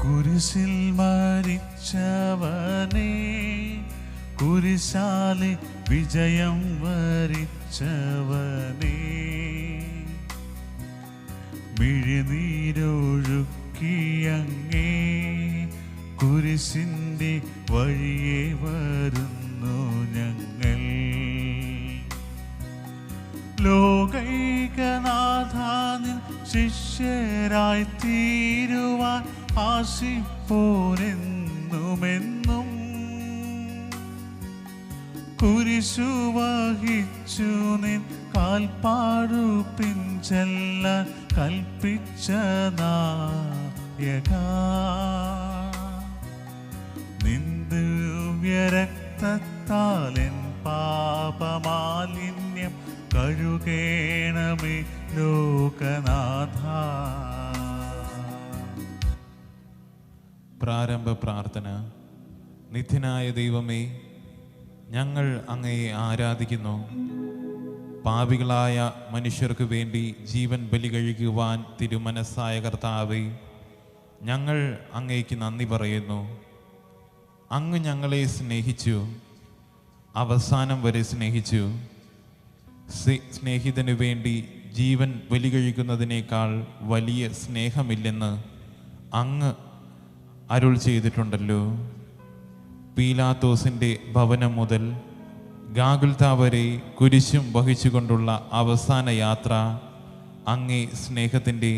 കുരിശിൽ മരിച്ചവനെ, കുരിശാലെ വിജയം വരിച്ചവനെ, മിഴിനീരൊഴുക്കിയങ്ങേ കുരിശിൻ്റെ വഴിയെ വരുന്നു ഞങ്ങൾ. ലോകൈകനാഥാനിൻ ശിഷ്യരായി തീരുവാൻ ആശിപ്പോരെന്നുമെന്നും, കുരിശു വഹിച്ചു നിൻ കാൽപ്പാടു പിൻചെല്ലാൻ കൽപ്പിച്ച നായക, നിൻ ദിവ്യരക്തത്താൽ എൻ പാപമാലിന്യം കഴുകേണമേ ലോകനാഥ. പ്രാരംഭ പ്രാർത്ഥന. നിത്യനായ ദൈവമേ, ഞങ്ങൾ അങ്ങയെ ആരാധിക്കുന്നു. പാപികളായ മനുഷ്യർക്ക് വേണ്ടി ജീവൻ ബലി കഴിക്കുവാൻ തിരുമനസ്സായ കർത്താവേ, ഞങ്ങൾ അങ്ങേക്ക് നന്ദി പറയുന്നു. അങ്ങ് ഞങ്ങളെ സ്നേഹിച്ചു, അവസാനം വരെ സ്നേഹിച്ചു. സ്നേഹിതനു വേണ്ടി ജീവൻ ബലി കഴിക്കുന്നതിനേക്കാൾ വലിയ സ്നേഹമില്ലെന്ന് അങ്ങ് അരുൾ ചെയ്തിട്ടുണ്ടല്ലോ. പീലാത്തോസിൻ്റെ ഭവനം മുതൽ ഗാഗുൽത്ത വരെ കുരിശും വഹിച്ചുകൊണ്ടുള്ള അവസാന യാത്ര അങ്ങേ സ്നേഹത്തിൻ്റെ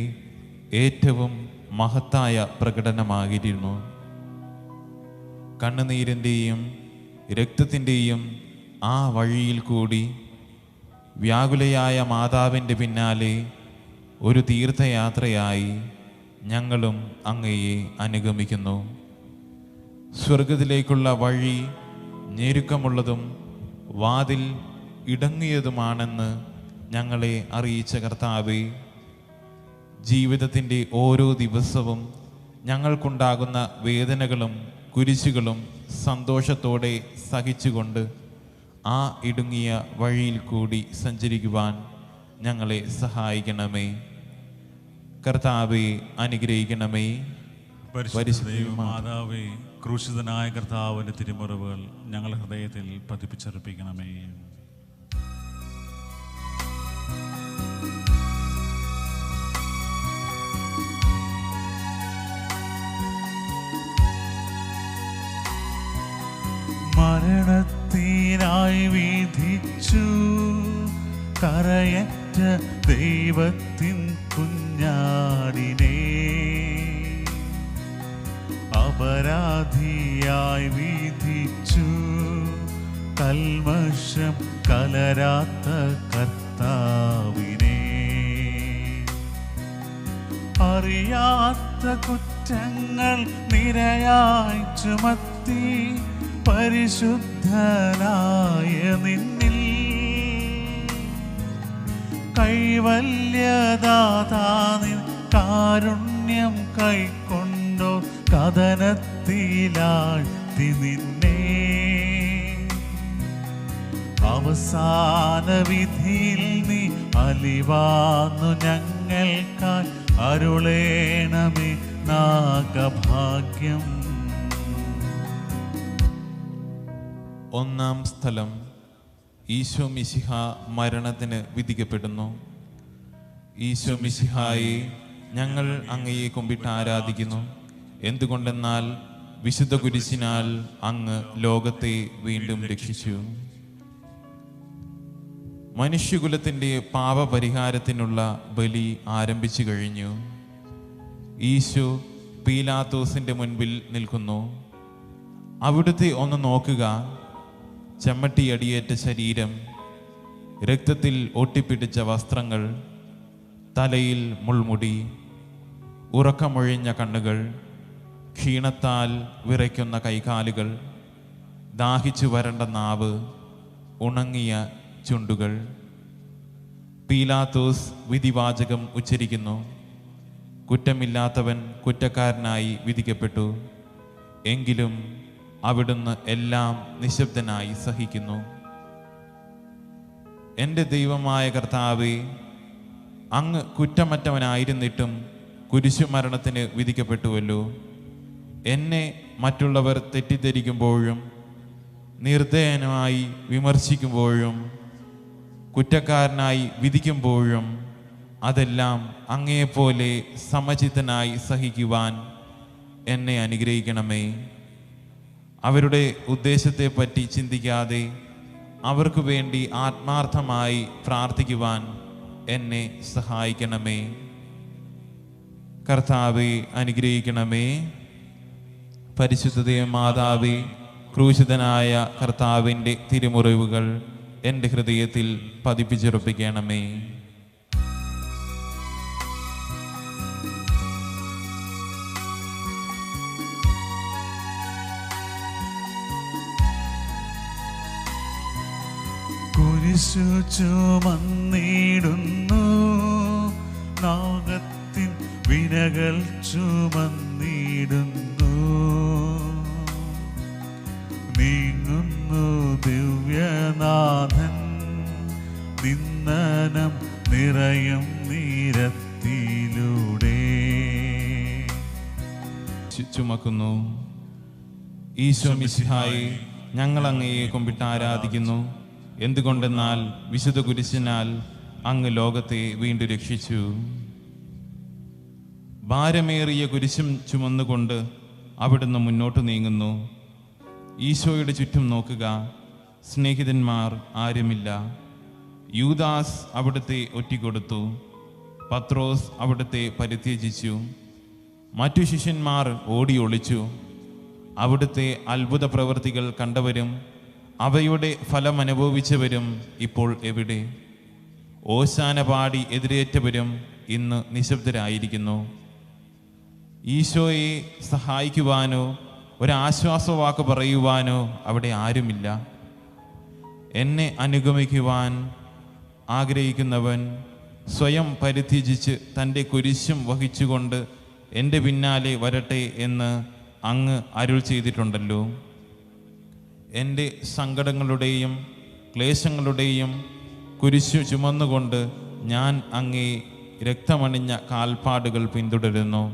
ഏറ്റവും മഹത്തായ പ്രകടനമായിരുന്നു. കണ്ണുനീരിൻ്റെയും രക്തത്തിൻ്റെയും ആ വഴിയിൽ കൂടി വ്യാകുലയായ മാതാവിൻ്റെ പിന്നാലെ ഒരു തീർത്ഥയാത്രയായി ഞങ്ങളും അങ്ങയെ അനുഗമിക്കുന്നു. സ്വർഗത്തിലേക്കുള്ള വഴി ഞെരുക്കമുള്ളതും വാതിൽ ഇടങ്ങിയതുമാണെന്ന് ഞങ്ങളെ അറിയിച്ച കർത്താവേ, ജീവിതത്തിൻ്റെ ഓരോ ദിവസവും ഞങ്ങൾക്കുണ്ടാകുന്ന വേദനകളും കുരിശുകളും സന്തോഷത്തോടെ സഹിച്ചുകൊണ്ട് ആ ഇടുങ്ങിയ വഴിയിൽ കൂടി സഞ്ചരിക്കുവാൻ ഞങ്ങളെ സഹായിക്കണമേ. കർത്താവെ അനുഗ്രഹിക്കണമേ. മാതാവേ, ക്രൂശിതനായ കർത്താവിൻ്റെ തിരുമുറിവുകൾ ഞങ്ങളുടെ ഹൃദയത്തിൽ പതിപ്പിച്ചർപ്പിക്കണമേ. മരണത്തിനായി വിധിച്ചു കരയറ്റ ദൈവത്തിൻ കുഞ്ഞാടിനെ, അപരാധിയായി വിധിച്ചു കൽമഷം കലരാത്ത കർത്താവിനെ, അറിയാത്ത കുറ്റങ്ങൾ നിരയായി ചുമത്തി പരിശുദ്ധനായ നിന്നിൽ കൈവല്യദാതാനിൻ കാരുണ്യം കൈക്കൊണ്ടോ കഥനത്തിലാഴ്ത്തി നിന്നെ, അവസാന വിധിയിൽ നീ അലിവാന്നു ഞങ്ങൾക്കായി അരുളേണമേ നാഗഭാഗ്യം. ഒന്നാം സ്ഥലം. ഈശോ മിശിഹ മരണത്തിന് വിധിക്കപ്പെടുന്നു. ഈശോ മിശിഹായെ ഞങ്ങൾ അങ്ങയെ കുമ്പിട്ട് ആരാധിക്കുന്നു. എന്തുകൊണ്ടെന്നാൽ വിശുദ്ധ കുരിശിനാൽ അങ്ങ് ലോകത്തെ വീണ്ടും രക്ഷിച്ചു. മനുഷ്യകുലത്തിൻ്റെ പാപപരിഹാരത്തിനുള്ള ബലി ആരംഭിച്ചു കഴിഞ്ഞു. ഈശോ പീലാത്തോസിൻ്റെ മുൻപിൽ നിൽക്കുന്നു. അവിടുത്തെ ഒന്ന് നോക്കുക. ചെമ്മട്ടിയടിയേറ്റ ശരീരം, രക്തത്തിൽ ഒട്ടിപ്പിടിച്ച വസ്ത്രങ്ങൾ, തലയിൽ മുൾമുടി, ഉറക്കമൊഴിഞ്ഞ കണ്ണുകൾ, ക്ഷീണത്താൽ വിറയ്ക്കുന്ന കൈകാലുകൾ, ദാഹിച്ചു വരണ്ട നാവ്, ഉണങ്ങിയ ചുണ്ടുകൾ. പീലാത്തോസ് വിധിവാചകം ഉച്ചരിക്കുന്നു. കുറ്റമില്ലാത്തവൻ കുറ്റക്കാരനായി വിധിക്കപ്പെട്ടു. എങ്കിലും അവിടുന്ന് എല്ലാം നിശബ്ദനായി സഹിക്കുന്നു. എൻ്റെ ദൈവമായ കർത്താവേ, അങ്ങ് കുറ്റമറ്റവനായിരുന്നിട്ടും കുരിശുമരണത്തിന് വിധിക്കപ്പെട്ടുവല്ലോ. എന്നെ മറ്റുള്ളവർ തെറ്റിദ്ധരിക്കുമ്പോഴും നിർദ്ദയനായി വിമർശിക്കുമ്പോഴും കുറ്റക്കാരനായി വിധിക്കുമ്പോഴും അതെല്ലാം അങ്ങയെപ്പോലെ സമചിത്തനായി സഹിക്കുവാൻ എന്നെ അനുഗ്രഹിക്കണമേ. അവരുടെ ഉദ്ദേശത്തെപ്പറ്റി ചിന്തിക്കാതെ അവർക്ക് വേണ്ടി ആത്മാർത്ഥമായി പ്രാർത്ഥിക്കുവാൻ എന്നെ സഹായിക്കണമേ. കർത്താവെ അനുഗ്രഹിക്കണമേ. പരിശുദ്ധ മാതാവേ, ക്രൂശിതനായ കർത്താവിൻ്റെ തിരുമുറിവുകൾ എൻ്റെ ഹൃദയത്തിൽ പതിപ്പിച്ചുറപ്പിക്കണമേ. കുരിശു ചുമന്നിടുന്നു, നാഗത്തിൻ വിനകൾ ചുമന്നിടുന്നു, നീങ്ങുന്നു ദിവ്യനാഥൻ നിന്ദനം നിറയും നീരത്തിലൂടെ. ചുമക്കുന്നു. ഈശോ മിശിഹായെ, ഞങ്ങൾ അങ്ങയെ കുമ്പിട്ട് ആരാധിക്കുന്നു. എന്തുകൊണ്ടെന്നാൽ വിശുദ്ധ കുരിശിനാൽ അങ്ങ് ലോകത്തെ വീണ്ടും രക്ഷിച്ചു. ഭാരമേറിയ കുരിശും ചുമന്നുകൊണ്ട് അവിടുന്ന് മുന്നോട്ട് നീങ്ങുന്നു. ഈശോയുടെ ചുറ്റും നോക്കുക, സ്നേഹിതന്മാർ ആരുമില്ല. യൂദാസ് അവിടുത്തെ ഒറ്റിക്കൊടുത്തു, പത്രോസ് അവിടുത്തെ പരിത്യജിച്ചു, മറ്റു ശിഷ്യന്മാർ ഓടി ഒളിച്ചു. അവിടുത്തെ അത്ഭുത പ്രവൃത്തികൾ കണ്ടവരും അവയുടെ ഫലം അനുഭവിച്ചവരും ഇപ്പോൾ എവിടെ? ഓശാന പാടി എതിരേറ്റവരും ഇന്ന് നിശബ്ദരായിരിക്കുന്നു. ഈശോയെ സഹായിക്കുവാനോ ഒരാശ്വാസവാക്ക് പറയുവാനോ അവിടെ ആരുമില്ല. എന്നെ അനുഗമിക്കുവാൻ ആഗ്രഹിക്കുന്നവൻ സ്വയം പരിത്യജിച്ച് തൻ്റെ കുരിശും വഹിച്ചുകൊണ്ട് എൻ്റെ പിന്നാലെ വരട്ടെ എന്ന് അങ്ങ് അരുൾ ചെയ്തിട്ടുണ്ടല്ലോ. എൻ്റെ സങ്കടങ്ങളുടെയും ക്ലേശങ്ങളുടെയും കുരിശു ചുമന്നുകൊണ്ട് ഞാൻ അങ്ങേ രക്തമണിഞ്ഞ കാൽപ്പാടുകൾ പിന്തുടരുന്നു.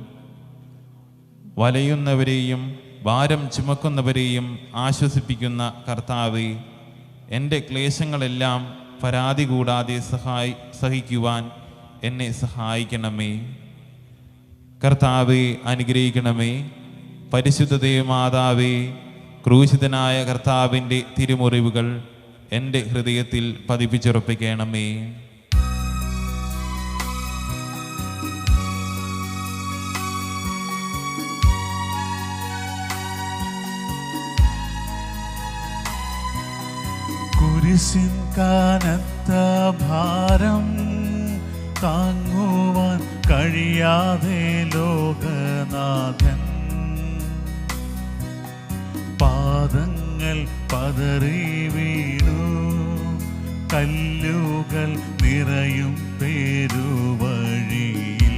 വലയുന്നവരെയും ഭാരം ചുമക്കുന്നവരെയും ആശ്വസിപ്പിക്കുന്ന കർത്താവേ, എൻ്റെ ക്ലേശങ്ങളെല്ലാം പരാതി കൂടാതെ സഹിക്കുവാൻ എന്നെ സഹായിക്കണമേ. കർത്താവേ അനുഗ്രഹിക്കണമേ. പരിശുദ്ധ മാതാവേ, ക്രൂശിതനായ കർത്താവിൻ്റെ തിരുമുറിവുകൾ എൻ്റെ ഹൃദയത്തിൽ പതിപ്പിച്ചുറപ്പിക്കണമേ. കുരിശിൻ കനത്ത ഭാരം താങ്ങുവാൻ കഴിയാതെ ലോകനാഥൻ പാദങ്ങൾ പതറി വീണു, കല്ലുകൾ നിറയും പേരുവഴിയിൽ.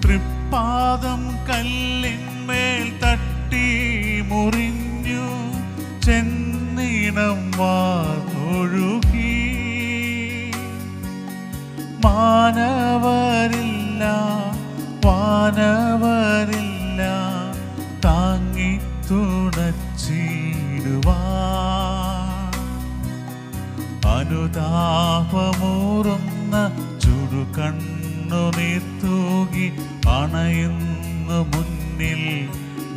തൃപ്പാദം കല്ലിന്മേൽ തട്ടി മുറിഞ്ഞു, ചെന്നിടം വാർന്നൊഴുകി. മാനവരില്ല, വാനവരില്ല, താങ്ങി തുണച്ചിടുവാൻ. അനുതാപമൂറുന്ന ചുടുകണ്ണുനീർ തൂകി അണയുന്നു മുന്നിൽ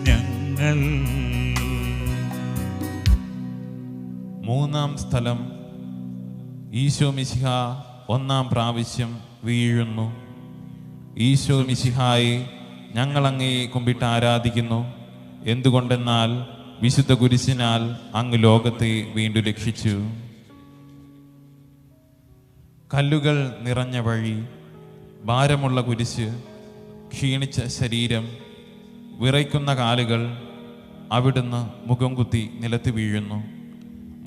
ഞങ്ങൾ. മൂന്നാം സ്ഥലം. ഈശോ മിശിഹ ഒന്നാം പ്രാവശ്യം വീഴുന്നു. ഈശോ മിശിഹായെ, ഞങ്ങൾ അങ്ങയെ കുമ്പിട്ട് ആരാധിക്കുന്നു. എന്തുകൊണ്ടെന്നാൽ വിശുദ്ധ കുരിശിനാൽ അങ്ങ് ലോകത്തെ വീണ്ടും രക്ഷിച്ചു. കല്ലുകൾ നിറഞ്ഞ വഴി, ഭാരമുള്ള കുരിശ്, ക്ഷീണിച്ച ശരീരം, വിറയ്ക്കുന്ന കാലുകൾ. അവിടുന്ന് മുഖം കുത്തി നിലത്ത് വീഴുന്നു.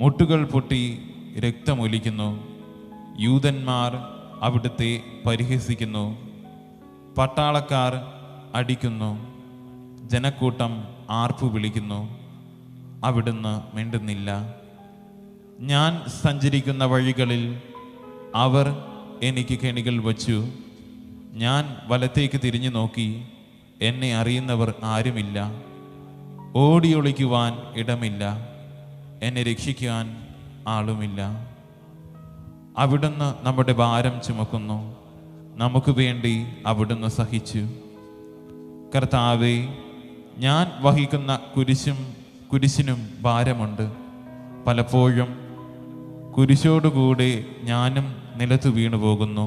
മുട്ടുകൾ പൊട്ടി രക്തമൊലിക്കുന്നു. യൂതന്മാർ അവിടുത്തെ പരിഹസിക്കുന്നു. പട്ടാളക്കാർ അടിക്കുന്നു. ജനക്കൂട്ടം ആർപ്പു വിളിക്കുന്നു. അവിടുന്ന് മിണ്ടുന്നില്ല. ഞാൻ സഞ്ചരിക്കുന്ന വഴികളിൽ അവർ എനിക്ക് കെണികൾ വച്ചു. ഞാൻ വലത്തേക്ക് തിരിഞ്ഞു നോക്കി, എന്നെ അറിയുന്നവർ ആരുമില്ല. ഓടിയൊളിക്കുവാൻ ഇടമില്ല, എന്നെ രക്ഷിക്കാൻ ആളുമില്ല. അവിടുന്ന് നമ്മുടെ ഭാരം ചുമക്കുന്നു, നമുക്ക് വേണ്ടി അവിടുന്ന് സഹിച്ചു. കർത്താവേ, ഞാൻ വഹിക്കുന്ന കുരിശിനും ഭാരമുണ്ട്. പലപ്പോഴും കുരിശോടുകൂടെ ഞാനും നിലത്തു വീണു പോകുന്നു.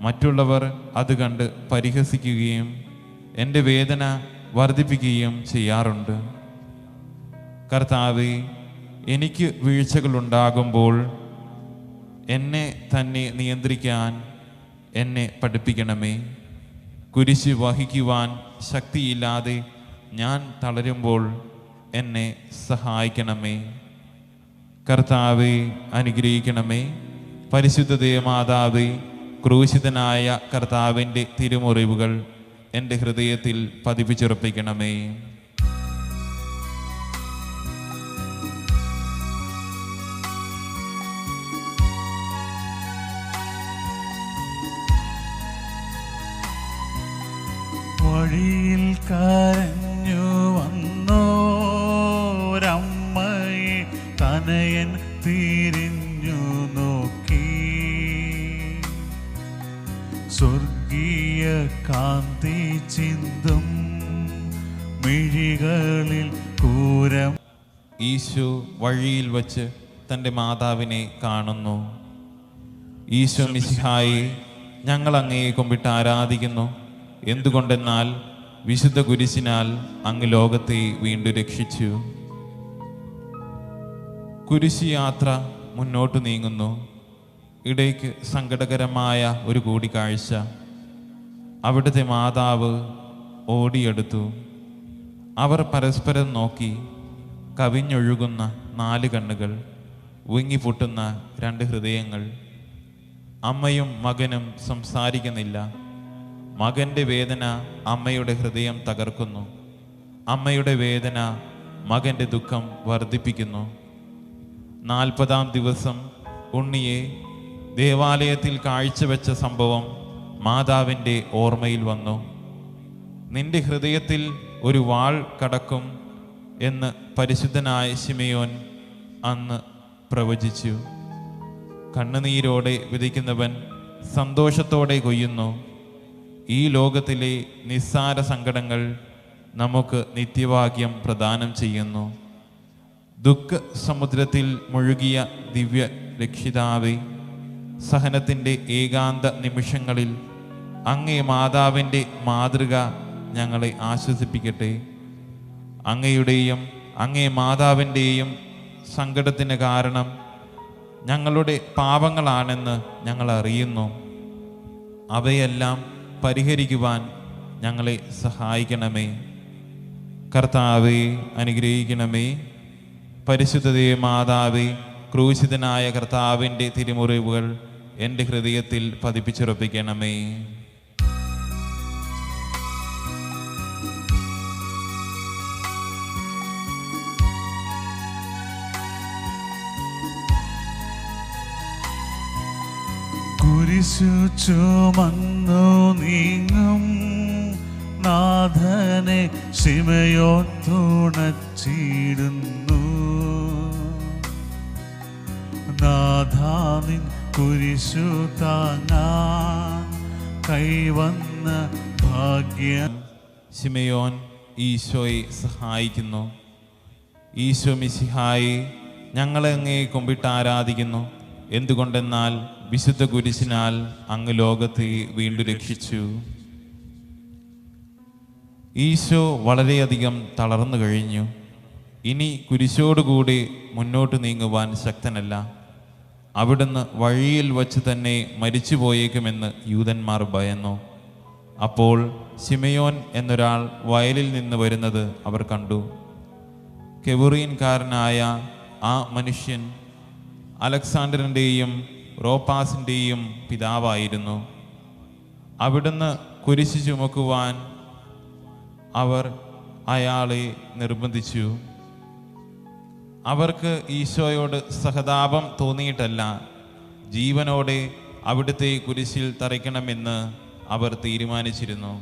മറ്റുള്ളവർ അത് കണ്ട് പരിഹസിക്കുകയും എൻ്റെ വേദന വർദ്ധിപ്പിക്കുകയും ചെയ്യാറുണ്ട്. കർത്താവേ, എനിക്ക് വീഴ്ചകളുണ്ടാകുമ്പോൾ എന്നെ തന്നെ നിയന്ത്രിക്കാൻ എന്നെ പഠിപ്പിക്കണമേ. കുരിശ് വഹിക്കുവാൻ ശക്തിയില്ലാതെ ഞാൻ തളരുമ്പോൾ എന്നെ സഹായിക്കണമേ. കർത്താവെ, അനുഗ്രഹിക്കണമേ. പരിശുദ്ധ ദേവമാതാവേ, ക്രൂശിതനായ കർത്താവിൻ്റെ തിരുമുറിവുകൾ എൻ്റെ ഹൃദയത്തിൽ പതിപ്പിച്ചുറപ്പിക്കണമേ. വഴിയിൽ കരഞ്ഞു വന്നോരമ്മയെ തനയൻ തിരിഞ്ഞു നോക്കി. സ്വർഗീയ കാന്തി ചിന്തും മിഴികളിൽ കൂരം. ഈശോ വഴിയിൽ വച്ച് തൻ്റെ മാതാവിനെ കാണുന്നു. ഈശോ മിശിഹായെ, ഞങ്ങൾ അങ്ങയെ കുമ്പിട്ട് ആരാധിക്കുന്നു. എന്തുകൊണ്ടെന്നാൽ വിശുദ്ധ കുരിശിനാൽ അങ്ങ് ലോകത്തെ വീണ്ടും രക്ഷിച്ചു. കുരിശ് യാത്ര മുന്നോട്ട് നീങ്ങുന്നു. ഇടയ്ക്ക് സങ്കടകരമായ ഒരു കൂടിക്കാഴ്ച. അവിടുത്തെ മാതാവ് ഓടിയെടുത്തു. അവർ പരസ്പരം നോക്കി. കവിഞ്ഞൊഴുകുന്ന 4 കണ്ണുകൾ, വിങ്ങിപ്പൊട്ടുന്ന 2 ഹൃദയങ്ങൾ. അമ്മയും മകനും സംസാരിക്കുന്നില്ല. മകൻ്റെ വേദന അമ്മയുടെ ഹൃദയം തകർക്കുന്നു. അമ്മയുടെ വേദന മകൻ്റെ ദുഃഖം വർദ്ധിപ്പിക്കുന്നു. 40-ാം ദിവസം ഉണ്ണിയെ ദേവാലയത്തിൽ കാഴ്ചവെച്ച സംഭവം മാതാവിൻ്റെ ഓർമ്മയിൽ വന്നു. നിന്റെ ഹൃദയത്തിൽ ഒരു വാൾ കടക്കും എന്ന് പരിശുദ്ധനായ ശിമയോൻ അന്ന് പ്രവചിച്ചു. കണ്ണുനീരോടെ വിതയ്ക്കുന്നവൻ സന്തോഷത്തോടെ കൊയ്യുന്നു. ഈ ലോകത്തിലെ നിസ്സാര സങ്കടങ്ങൾ നമുക്ക് നിത്യഭാഗ്യം പ്രദാനം ചെയ്യുന്നു. ദുഃഖ സമുദ്രത്തിൽ മുഴുകിയ ദിവ്യ രക്ഷിതാവേ, സഹനത്തിൻ്റെ ഏകാന്ത നിമിഷങ്ങളിൽ അങ്ങേ മാതാവിൻ്റെ മാതൃക ഞങ്ങളെ ആശ്വസിപ്പിക്കട്ടെ. അങ്ങയുടെയും അങ്ങേ മാതാവിൻ്റെയും സങ്കടത്തിന് കാരണം ഞങ്ങളുടെ പാപങ്ങളാണെന്ന് ഞങ്ങൾ അറിയുന്നു. അവയെല്ലാം പരിഹരിക്കുവാൻ ഞങ്ങളെ സഹായിക്കണമേ. കർത്താവെ, അനുഗ്രഹിക്കണമേ. പരിശുദ്ധ മാതാവേ, ക്രൂശിതനായ കർത്താവിൻ്റെ തിരുമുറിവുകൾ എൻ്റെ ഹൃദയത്തിൽ പതിപ്പിച്ചുറപ്പിക്കണമേ. കുരിശു ചുമന്നു നീങ്ങും നാഥനെ ശിമയോൻ തുണച്ചിടുന്നു. നാഥാനിൻ കുരിശു താങ്ങാൻ കൈവന്ന ഭാഗ്യം. ശിമയോൻ ഈശോയെ സഹായിക്കുന്നു. ഈശോ മിശിഹായെ, ഞങ്ങളെ അങ്ങേ കുമ്പിട്ട് ആരാധിക്കുന്നു. എന്തുകൊണ്ടെന്നാൽ വിശുദ്ധ കുരിശിനാൽ അങ്ങ് ലോകത്തെ വീണ്ടും രക്ഷിച്ചു. ഈശോ വളരെയധികം തളർന്നു കഴിഞ്ഞു. ഇനി കുരിശോടുകൂടി മുന്നോട്ട് നീങ്ങുവാൻ ശക്തനല്ല. അവിടുന്ന് വഴിയിൽ വച്ച് തന്നെ മരിച്ചുപോയേക്കുമെന്ന് യൂതന്മാർ ഭയന്നു. അപ്പോൾ ശിമയോൻ എന്നൊരാൾ വയലിൽ നിന്ന് വരുന്നത് അവർ കണ്ടു. കെബുറീൻകാരനായ ആ മനുഷ്യൻ അലക്സാണ്ടറിൻ്റെയും റോപ്പാസിൻ്റെയും പിതാവായിരുന്നു. അവിടുന്ന് കുരിശ് ചുമക്കുവാൻ അവർ അയാളെ നിർബന്ധിച്ചു. അവർക്ക് ഈശോയോട് സഹതാപം തോന്നിയിട്ടല്ല, ജീവനോടെ അവിടുത്തെ കുരിശിൽ തറയ്ക്കണമെന്ന് അവർ തീരുമാനിച്ചിരുന്നു.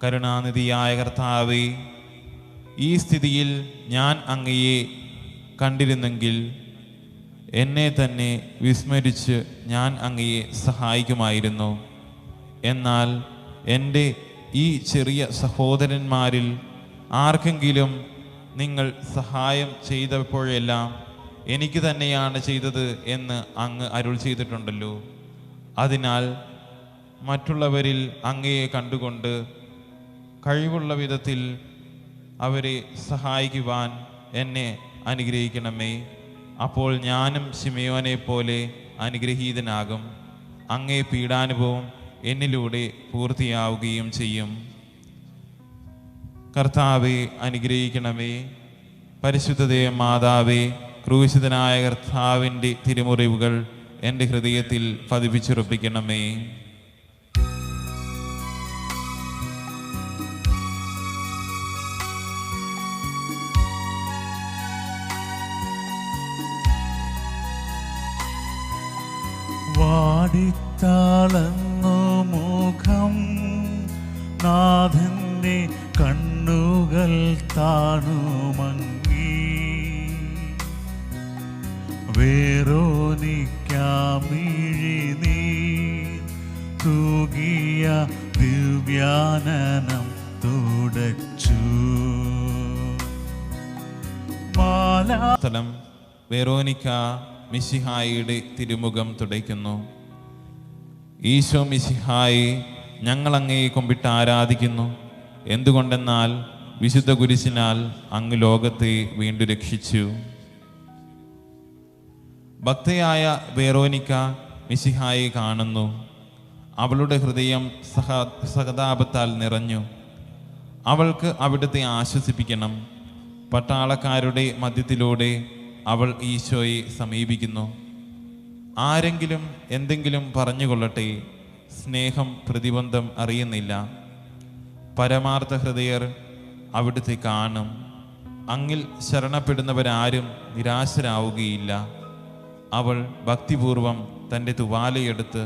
കരുണാനിധിയായ കർത്താവേ, ഈ സ്ഥിതിയിൽ ഞാൻ അങ്ങയെ കണ്ടിരുന്നെങ്കിൽ എന്നെ തന്നെ വിസ്മരിച്ച് ഞാൻ അങ്ങയെ സഹായിക്കുമായിരുന്നു. എന്നാൽ എൻ്റെ ഈ ചെറിയ സഹോദരന്മാരിൽ ആർക്കെങ്കിലും നിങ്ങൾ സഹായം ചെയ്തപ്പോഴെല്ലാം എനിക്ക് തന്നെയാണ് ചെയ്തത് എന്ന് അങ്ങ് അരുൾ ചെയ്തിട്ടുണ്ടല്ലോ. അതിനാൽ മറ്റുള്ളവരിൽ അങ്ങയെ കണ്ടുകൊണ്ട് കഴിവുള്ള വിധത്തിൽ അവരെ സഹായിക്കുവാൻ എന്നെ അനുഗ്രഹിക്കണമേ. അപ്പോൾ ഞാനും ശിമയോനെ പോലെ അനുഗ്രഹീതനാകും. അങ്ങേ പീഡാനുഭവം എന്നിലൂടെ പൂർത്തിയാവുകയും ചെയ്യും. കർത്താവെ അനുഗ്രഹിക്കണമേ. പരിശുദ്ധതേ മാതാവേ, ക്രൂശിതനായ കർത്താവിൻ്റെ തിരുമുറിവുകൾ എൻ്റെ ഹൃദയത്തിൽ പതിപ്പിച്ചുറപ്പിക്കണമേ. വാടിത്താളന്നു മുഖം, നാഥന്റെ കണ്ണുകൾ താണുമങ്ങി. വേറോനിക്കാമിഴി നീ തൂകിയ ദിവ്യാനനം തുടച്ചു. സ്ഥലം വെറോനിക്ക മിശിഹായിയുടെ തിരുമുഖം തുടയ്ക്കുന്നു. ഈശോ മിശിഹായി, ഞങ്ങൾ അങ്ങയെ കൊമ്പിട്ട് ആരാധിക്കുന്നു. എന്തുകൊണ്ടെന്നാൽ വിശുദ്ധ കുരിശിനാൽ അങ്ങ് ലോകത്തെ വീണ്ടും രക്ഷിച്ചു. ഭക്തയായ വെറോനിക്ക മിശിഹായെ കാണുന്നു. അവളുടെ ഹൃദയം സഹതാപത്താൽ നിറഞ്ഞു. അവൾക്ക് അവിടുത്തെ ആശ്വസിപ്പിക്കണം. പട്ടാളക്കാരുടെ മധ്യത്തിലൂടെ അവൾ ഈശോയെ സമീപിക്കുന്നു. ആരെങ്കിലും എന്തെങ്കിലും പറഞ്ഞുകൊള്ളട്ടെ, സ്നേഹം പ്രതിബന്ധം അറിയുന്നില്ല. പരമാർത്ഥ ഹൃദയർ അവിടുത്തെ കാണും. അങ്ങിൽ ശരണപ്പെടുന്നവരാരും നിരാശരാവുകയില്ല. അവൾ ഭക്തിപൂർവം തൻ്റെ തുവാലയെടുത്ത്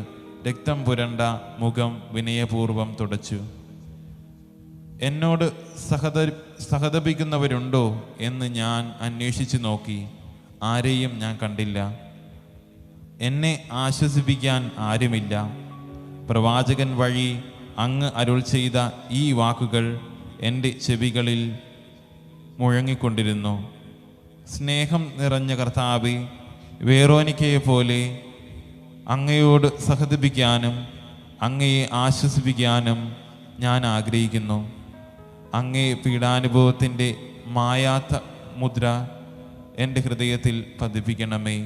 രക്തം പുരണ്ട മുഖം വിനയപൂർവം തുടച്ചു. എന്നോട് സഹതപിക്കുന്നവരുണ്ടോ എന്ന് ഞാൻ അന്വേഷിച്ചു നോക്കി. ആരെയും ഞാൻ കണ്ടില്ല. എന്നെ ആശ്വസിപ്പിക്കാൻ ആരുമില്ല. പ്രവാചകൻ വഴി അങ്ങ് അരുൾ ചെയ്ത ഈ വാക്കുകൾ എൻ്റെ ചെവികളിൽ മുഴങ്ങിക്കൊണ്ടിരുന്നു. സ്നേഹം നിറഞ്ഞ കർത്താവേ, വെറോനിക്കയെ പോലെ അങ്ങയോട് സഹതപിക്കാനും അങ്ങയെ ആശ്വസിപ്പിക്കാനും ഞാൻ ആഗ്രഹിക്കുന്നു. അങ്ങേ പീഡാനുഭവത്തിൻ്റെ മായാത്ത മുദ്ര എൻ്റെ ഹൃദയത്തിൽ പതിപ്പിക്കണമേ.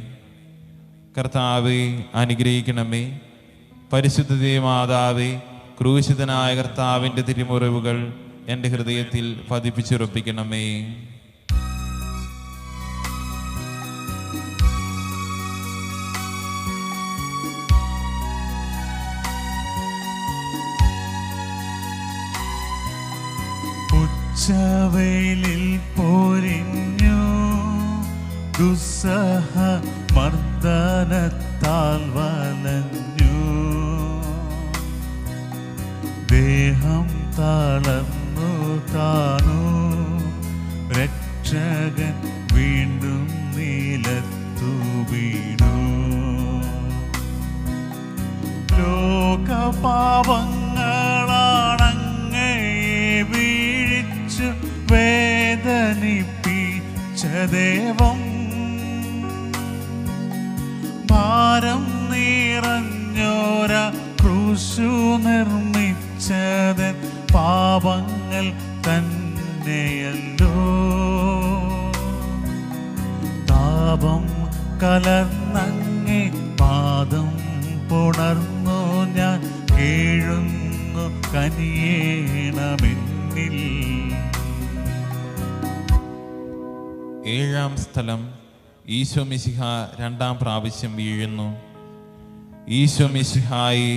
കർത്താവെ അനുഗ്രഹിക്കണമേ. പരിശുദ്ധ മാതാവേ, ക്രൂശിതനായ കർത്താവിൻ്റെ തിരുമുറിവുകൾ എൻ്റെ ഹൃദയത്തിൽ പതിപ്പിച്ചുറപ്പിക്കണമേ. ഉച്ചവെയിലിൽ പൊരിഞ്ഞു ദുസ്സഹ മർദ്ദനത്താൽ വലഞ്ഞു. ദേഹം തളർന്നു താണു. രക്ഷകൻ വീണ്ടും നിലത്തു വീണു. ലോകപാപങ്ങളാണങ്ങയെ വീഴിച്ചു വേദനിപ്പിച്ച ദൈവം. ഭാരം നിറഞ്ഞോര ക്രൂശു നിർമ്മിച്ചതൻ പാപങ്ങൾ തന്നെയല്ലോ. താപം കലർന്നങ്ങേ പാദം പുണർന്നു ഞാൻ കേഴുന്നു കനിയേണമെന്നിൽ. ഏഴാം സ്ഥലം ഈശോ മിശിഹ രണ്ടാം പ്രാവശ്യം വീഴുന്നു. ഈശോ മിശിഹായി,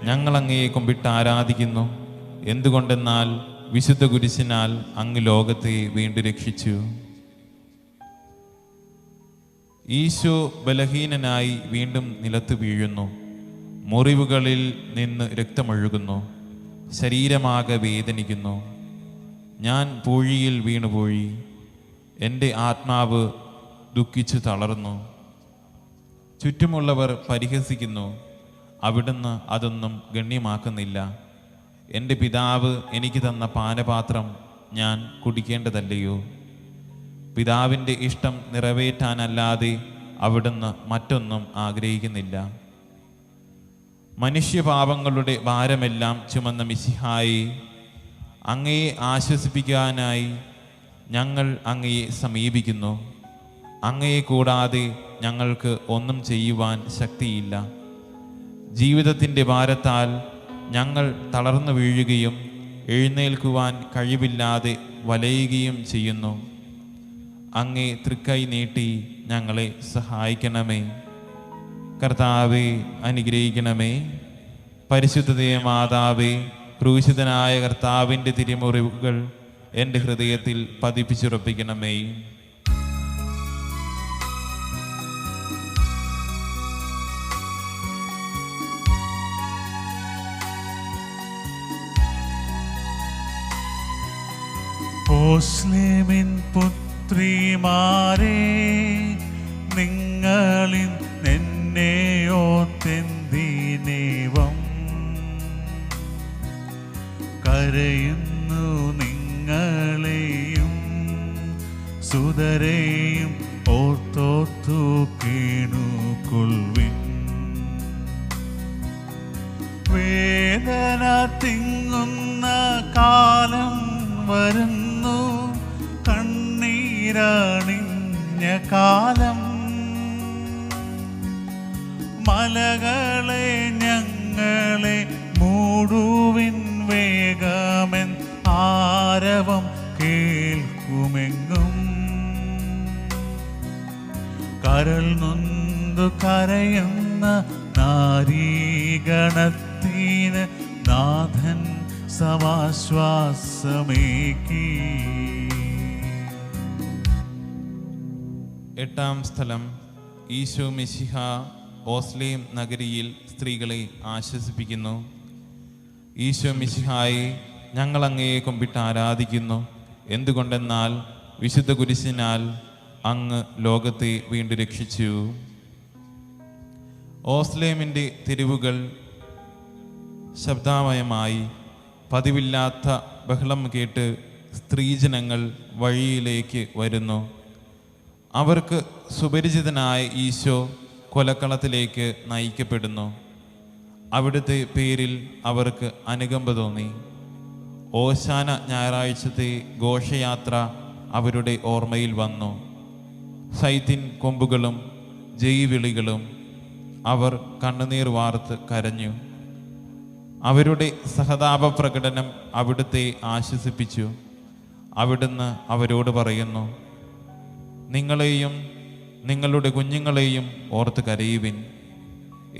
ഞങ്ങൾ അങ്ങയെ കൊമ്പിട്ട് ആരാധിക്കുന്നു. എന്തുകൊണ്ടെന്നാൽ വിശുദ്ധ കുരിശിനാൽ അങ്ങ് ലോകത്തെ വീണ്ടും രക്ഷിച്ചു. ഈശോ ബലഹീനനായി വീണ്ടും നിലത്ത് വീഴുന്നു. മുറിവുകളിൽ നിന്ന് രക്തമൊഴുകുന്നു. ശരീരമാകെ വേദനിക്കുന്നു. ഞാൻ പൂഴിയിൽ വീണുപോയി, എൻ്റെ ആത്മാവ് ദുഃഖിച്ചു തളർന്നു. ചുറ്റുമുള്ളവർ പരിഹസിക്കുന്നു, അവിടുന്ന് അതൊന്നും ഗണ്യമാക്കുന്നില്ല. എൻ്റെ പിതാവ് എനിക്ക് തന്ന പാനപാത്രം ഞാൻ കുടിക്കേണ്ടതല്ലയോ? പിതാവിൻ്റെ ഇഷ്ടം നിറവേറ്റാനല്ലാതെ അവിടുന്ന് മറ്റൊന്നും ആഗ്രഹിക്കുന്നില്ല. മനുഷ്യപാപങ്ങളുടെ ഭാരമെല്ലാം ചുമന്ന മിശിഹായെ, അങ്ങയെ ആശ്വസിപ്പിക്കാനായി ഞങ്ങൾ അങ്ങയെ സമീപിക്കുന്നു. അങ്ങയെ കൂടാതെ ഞങ്ങൾക്ക് ഒന്നും ചെയ്യുവാൻ ശക്തിയില്ല. ജീവിതത്തിൻ്റെ ഭാരത്താൽ ഞങ്ങൾ തളർന്നു വീഴുകയും എഴുന്നേൽക്കുവാൻ കഴിവില്ലാതെ വലയുകയും ചെയ്യുന്നു. അങ്ങേ തൃക്കൈ നീട്ടി ഞങ്ങളെ സഹായിക്കണമേ. കർത്താവേ, അനുഗ്രഹിക്കണമേ. പരിശുദ്ധ മാതാവേ, ക്രൂശിതനായ കർത്താവിൻ്റെ തിരുമുറിവുകൾ എൻ്റെ ഹൃദയത്തിൽ പതിപ്പിച്ചുറപ്പിക്കണമേ. മുസ്ലിമിൻ പുത്രിമാരെ, നിങ്ങളിൽ എന്നെ ഓർത്തെന്തിനേവം കരയുന്നു? നിങ്ങളെയും സുതരെയും ഓർത്തോർത്തു കേണുകൊള്ളുവിൻ. വേദന തിങ്ങുന്ന കാലം വരുന്നു, കണ്ണീരണിഞ്ഞ കാലം. മലകളെ ഞങ്ങളെ മൂടുവിൻ, വേഗമെൻ ആരവം കേൾക്കുമെങ്ങും. കരൾ നൊന്തു കരയുന്ന നാരീഗണത്തിന് നാഥൻ സമാശ്വാസമേകി. എട്ടാം സ്ഥലം. ഈശോ മിശിഹ ഓസ്ലേം നഗരിയിൽ സ്ത്രീകളെ ആശ്വസിപ്പിക്കുന്നു. ഈശോ മിശിഹായെ, ഞങ്ങൾ അങ്ങയെ കുമ്പിട്ട് ആരാധിക്കുന്നു. എന്തുകൊണ്ടെന്നാൽ വിശുദ്ധ കുരിശിനാൽ അങ്ങ് ലോകത്തെ വീണ്ടും രക്ഷിച്ചു. ഓസ്ലേമിൻ്റെ തെരുവുകൾ ശബ്ദമയമായി. പതിവില്ലാത്ത ബഹളം കേട്ട് സ്ത്രീജനങ്ങൾ വഴിയിലേക്ക് വരുന്നു. അവർക്ക് സുപരിചിതനായ ഈശോ കൊലക്കളത്തിലേക്ക് നയിക്കപ്പെടുന്നു. അവിടുത്തെ പേരിൽ അവർക്ക് അനുകമ്പ തോന്നി. ഓശാന ഞായറാഴ്ചത്തെ ഘോഷയാത്ര അവരുടെ ഓർമ്മയിൽ വന്നു. സൈത്തിൻ കൊമ്പുകളും ജയ്വിളികളും. അവർ കണ്ണുനീർ വാർത്ത് കരഞ്ഞു. അവരുടെ സഹതാപ പ്രകടനം അവിടുത്തെ ആശ്വസിപ്പിച്ചു. അവിടുന്ന് അവരോട് പറയുന്നു, നിങ്ങളെയും നിങ്ങളുടെ കുഞ്ഞുങ്ങളെയും ഓർത്ത് കരയുവിൻ.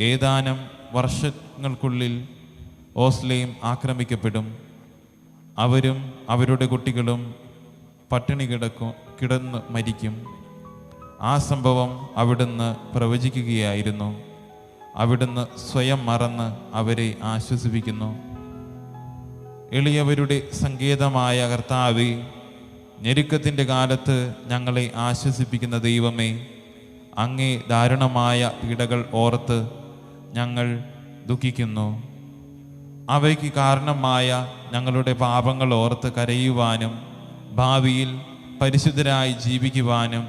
ഏതാനും വർഷങ്ങൾക്കുള്ളിൽ ഓസ്ലേം ആക്രമിക്കപ്പെടും. അവരും അവരുടെ കുട്ടികളും പട്ടിണി കിടന്ന് മരിക്കും. ആ സംഭവം അവിടുന്ന് പ്രവചിക്കുകയായിരുന്നു. അവിടുന്ന് സ്വയം മറന്ന് അവരെ ആശ്വസിപ്പിക്കുന്നു. എളിയവരുടെ സങ്കേതമായ കർത്താവേ, ഞെരുക്കത്തിൻ്റെ കാലത്ത് ഞങ്ങളെ ആശ്വസിപ്പിക്കുന്ന ദൈവമേ, അങ്ങേ ദാരുണമായ പീഡകൾ ഓർത്ത് ഞങ്ങൾ ദുഃഖിക്കുന്നു. അവയ്ക്ക് കാരണമായ ഞങ്ങളുടെ പാപങ്ങൾ ഓർത്ത് കരയുവാനും ഭാവിയിൽ പരിശുദ്ധരായി ജീവിക്കുവാനും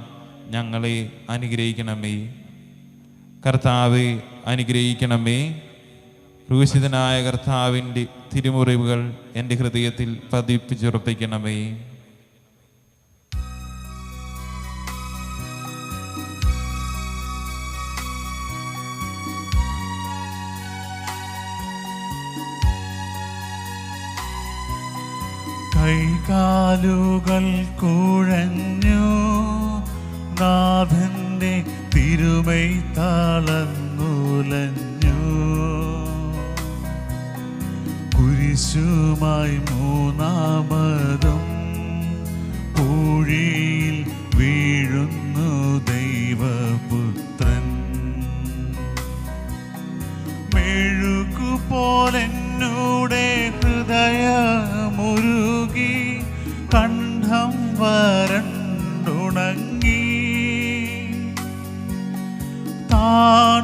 ഞങ്ങളെ അനുഗ്രഹിക്കണമേ. കർത്താവെ, അനുഗ്രഹിക്കണമേ. ക്രൂശിതനായ കർത്താവിൻ്റെ തിരുമുറിവുകൾ എൻ്റെ ഹൃദയത്തിൽ പതിപ്പിച്ചുറപ്പിക്കണമേ. കൈകാലുകൾ കുഴഞ്ഞു, നാഥന്റെ തിരുമൈ തളർന്നുലഞ്ഞു. കുരിശുമായി മൂന്നാമതും പൂഴിയിൽ വീഴുന്നു ദൈവപുത്രൻ. മെഴുകുപോലെന്നൂടെ ഹൃദയ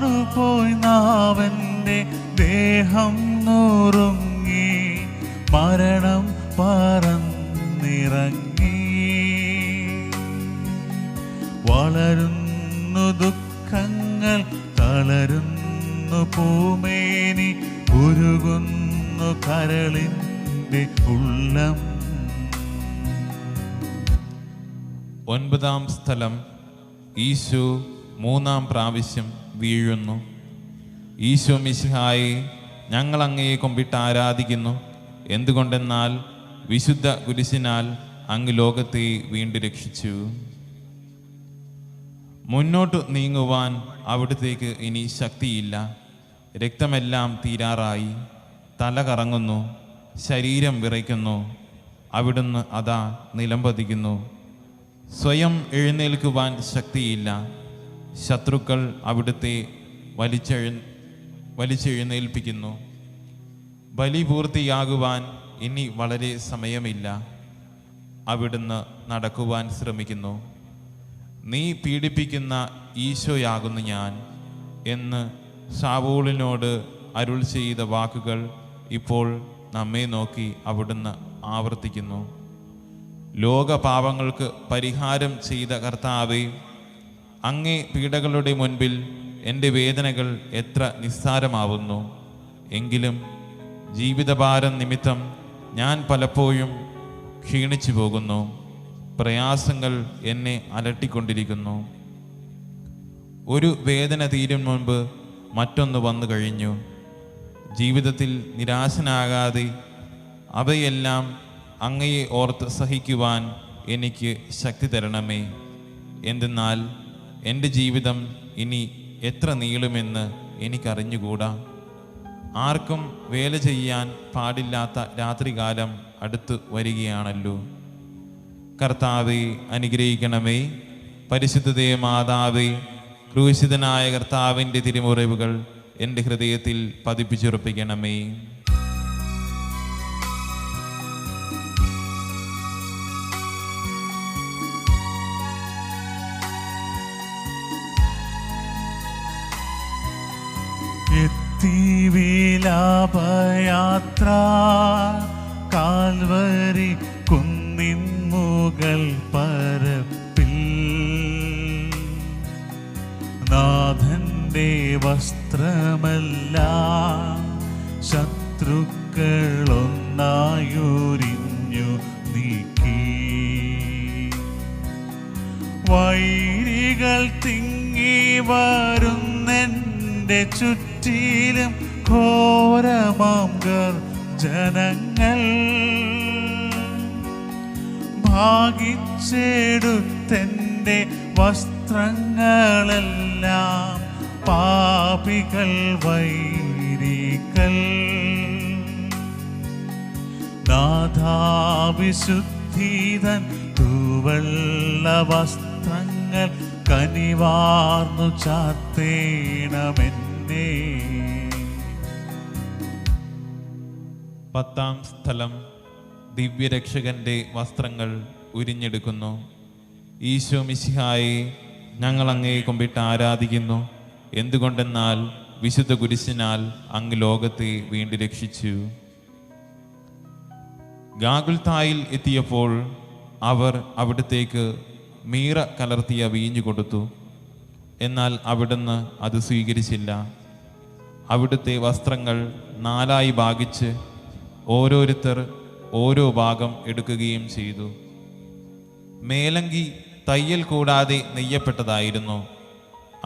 പ്രാണുപോയി നാവന്റെ ദേഹം നുറുങ്ങി മരണം പറന്നിറങ്ങി. വളരുന്നു ദുഃഖങ്ങൾ, തളരുന്നു പൂമേനി, ഉരുകുന്നു കരളിൻ്റെ ഉള്ളം. 9-ാം സ്ഥലം. ഈശോ 3-ാം പ്രാവശ്യം വീഴുന്നു. ഈശോ മിശിഹായെ, ഞങ്ങൾ അങ്ങയെ കൊമ്പിട്ട് ആരാധിക്കുന്നു. എന്തുകൊണ്ടെന്നാൽ വിശുദ്ധ കുരിശിനാൽ അങ്ങ് ലോകത്തെ വീണ്ടും രക്ഷിച്ചു. മുന്നോട്ട് നീങ്ങുവാൻ അവിടുത്തേക്ക് ഇനി ശക്തിയില്ല. രക്തമെല്ലാം തീരാറായി. തല കറങ്ങുന്നു, ശരീരം വിറയ്ക്കുന്നു. അവിടുന്ന് അതാ നിലംപതിക്കുന്നു. സ്വയം എഴുന്നേൽക്കുവാൻ ശക്തിയില്ല. ശത്രുക്കൾ അവിടുത്തെ വലിച്ചെഴുന്നേൽപ്പിക്കുന്നു. ബലി പൂർത്തിയാകുവാൻ ഇനി വളരെ സമയമില്ല. അവിടുന്ന് നടക്കുവാൻ ശ്രമിക്കുന്നു. നീ പീഡിപ്പിക്കുന്ന ഈശോയാകുന്നു ഞാൻ എന്ന് ശാവൂളിനോട് അരുൾ ചെയ്ത വാക്കുകൾ ഇപ്പോൾ നമ്മെ നോക്കി അവിടുന്ന് ആവർത്തിക്കുന്നു. ലോകപാപങ്ങൾക്ക് പരിഹാരം ചെയ്ത കർത്താവേ, അങ്ങേ പീഡകളുടെ മുൻപിൽ എൻ്റെ വേദനകൾ എത്ര നിസ്സാരമാവുന്നു. എങ്കിലും ജീവിതഭാരം നിമിത്തം ഞാൻ പലപ്പോഴും ക്ഷീണിച്ചു പോകുന്നു. പ്രയാസങ്ങൾ എന്നെ അലട്ടിക്കൊണ്ടിരിക്കുന്നു. ഒരു വേദന തീരും മുൻപ് മറ്റൊന്ന് വന്നു കഴിഞ്ഞു. ജീവിതത്തിൽ നിരാശനാകാതെ അവയെല്ലാം അങ്ങയെ ഓർത്ത് സഹിക്കുവാൻ എനിക്ക് ശക്തി തരണമേ. എന്തെന്നാൽ എൻ്റെ ജീവിതം ഇനി എത്ര നീളുമെന്ന് എനിക്കറിഞ്ഞുകൂടാ. ആർക്കും വേല ചെയ്യാൻ പാടില്ലാത്ത രാത്രികാലം അടുത്ത് വരികയാണല്ലോ. കർത്താവെ, അനുഗ്രഹിക്കണമേ. പരിശുദ്ധ മാതാവേ, ക്രൂശിതനായ കർത്താവിൻ്റെ തിരുമുറിവുകൾ എൻ്റെ ഹൃദയത്തിൽ പതിപ്പിച്ചുറപ്പിക്കണമേ. വിലാപയാത്ര കാൽവരി കുന്നിൻ മുകൾ പരപ്പിൽ നാഥന്റെ വസ്ത്രമെല്ലാം ശത്രുക്കളൊന്നായുരിഞ്ഞു നീക്കി. വൈരികൾ തിങ്ങി വരുന്നെൻ്റെ ചുറ്റിലും ഘോരമാം ജനങ്ങൾ ഭാഗിച്ചെടുത്തെൻ്റെ വസ്ത്രങ്ങളെല്ലാം പാപികൾ വൈരികൾ. നാഥാവിശുദ്ധീതൻ തൂവെള്ള വസ്ത്രങ്ങൾ കനിവാർന്നു ചാർത്തേണമെന്നേ. 10-ാം സ്ഥലം. ദിവ്യരക്ഷകന്റെ വസ്ത്രങ്ങൾ ഉരിഞ്ഞെടുക്കുന്നു. ഈശോ മിശിഹായെ, ഞങ്ങൾ അങ്ങയെ കൊമ്പിട്ട് ആരാധിക്കുന്നു. എന്തുകൊണ്ടെന്നാൽ വിശുദ്ധ കുരിശിനാൽ അങ്ങ് ലോകത്തെ വീണ്ടും രക്ഷിച്ചു. ഗാഗുൽത്തായിൽ എത്തിയപ്പോൾ അവർ അവിടത്തേക്ക് മീറ കലർത്തിയ വീഞ്ഞു കൊടുത്തു. എന്നാൽ അവിടുന്ന് അത് സ്വീകരിച്ചില്ല. അവിടുത്തെ വസ്ത്രങ്ങൾ 4 ഭാഗിച്ച് ഓരോരുത്തർ ഓരോ ഭാഗം എടുക്കുകയും ചെയ്തു. മേലങ്കി തയ്യൽ കൂടാതെ നെയ്യപ്പെട്ടതായിരുന്നു.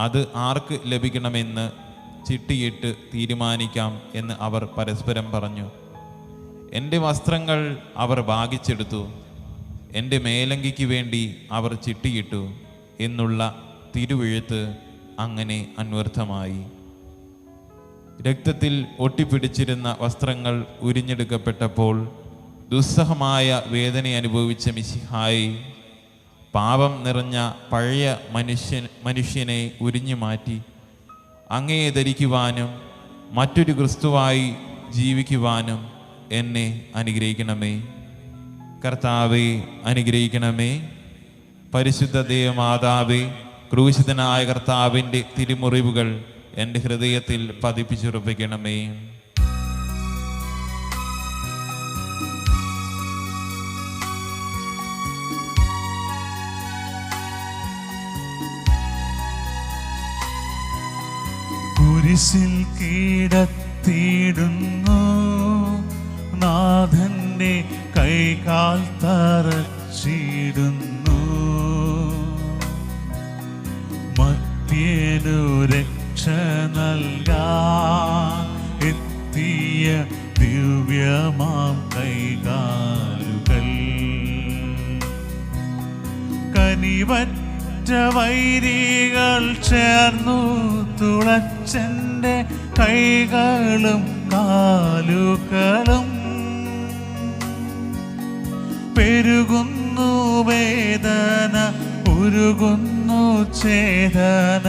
അത് ആർക്ക് ലഭിക്കണമെന്ന് ചിട്ടിയിട്ട് തീരുമാനിക്കാം എന്ന് അവർ പരസ്പരം പറഞ്ഞു. എൻ്റെ വസ്ത്രങ്ങൾ അവർ ഭാഗിച്ചെടുത്തു. എൻ്റെ മേലങ്കിക്ക് വേണ്ടി അവർ ചിട്ടിയിട്ടു എന്നുള്ള തിരുവെഴുത്ത് അങ്ങനെ അന്വർത്ഥമായി. രക്തത്തിൽ ഒട്ടിപ്പിടിച്ചിരുന്ന വസ്ത്രങ്ങൾ ഉരിഞ്ഞെടുക്കപ്പെട്ടപ്പോൾ ദുസ്സഹമായ വേദന അനുഭവിച്ച മിശിഹായെ, പാപം നിറഞ്ഞ പഴയ മനുഷ്യനെ ഉരിഞ്ഞു മാറ്റി അങ്ങയെ ധരിക്കുവാനും മറ്റൊരു ക്രിസ്തുവായി ജീവിക്കുവാനും എന്നെ അനുഗ്രഹിക്കണമേ. കർത്താവെ, അനുഗ്രഹിക്കണമേ. പരിശുദ്ധ ദേവമാതാവേ, ക്രൂശിതനായ കർത്താവിൻ്റെ തിരുമുറിവുകൾ എൻ്റെ ഹൃദയത്തിൽ പതിപ്പിച്ചുറപ്പിക്കണമേ. കുരിശിൽ കീടത്തിയിടുന്നു നാഥന്റെ കൈകാൽ തറച്ചിടുന്നു. മർത്യനു രക്ഷ നൽകാൻ എത്തിയ ദിവ്യമാം കൈകാലുകൾ കനിവറ്റ വൈരികൾ ചേർന്നു തുളച്ചെൻ്റെ കൈകളും കാലുകളും. പെരുകുന്നു വേദന ഉരുകുന്നു ചേതന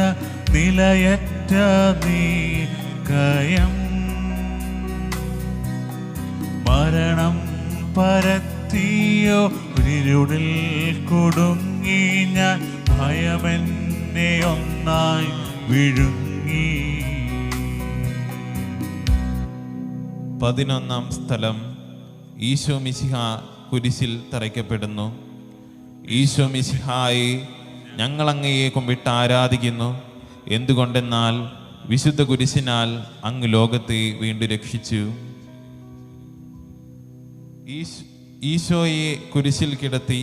നിലയറ്റ നീക്കയം. മരണം പരത്തിയോ ഇരുളിൽ കുടുങ്ങി ഞാൻ ഭയമെന്നെ ഒന്നായി വിഴുങ്ങി. 11-ാം സ്ഥലം. ഈശോ മിശിഹ കുരിശിൽ തറയ്ക്കപ്പെടുന്നു. ഈശോ മിശിഹായെ ഞങ്ങൾ അങ്ങയെ കുമ്പിട്ട് ആരാധിക്കുന്നു. എന്തുകൊണ്ടെന്നാൽ വിശുദ്ധ കുരിശിനാൽ അങ്ങ് ലോകത്തെ വീണ്ടും രക്ഷിച്ചു. ഈശോയെ കുരിശിൽ കിടത്തി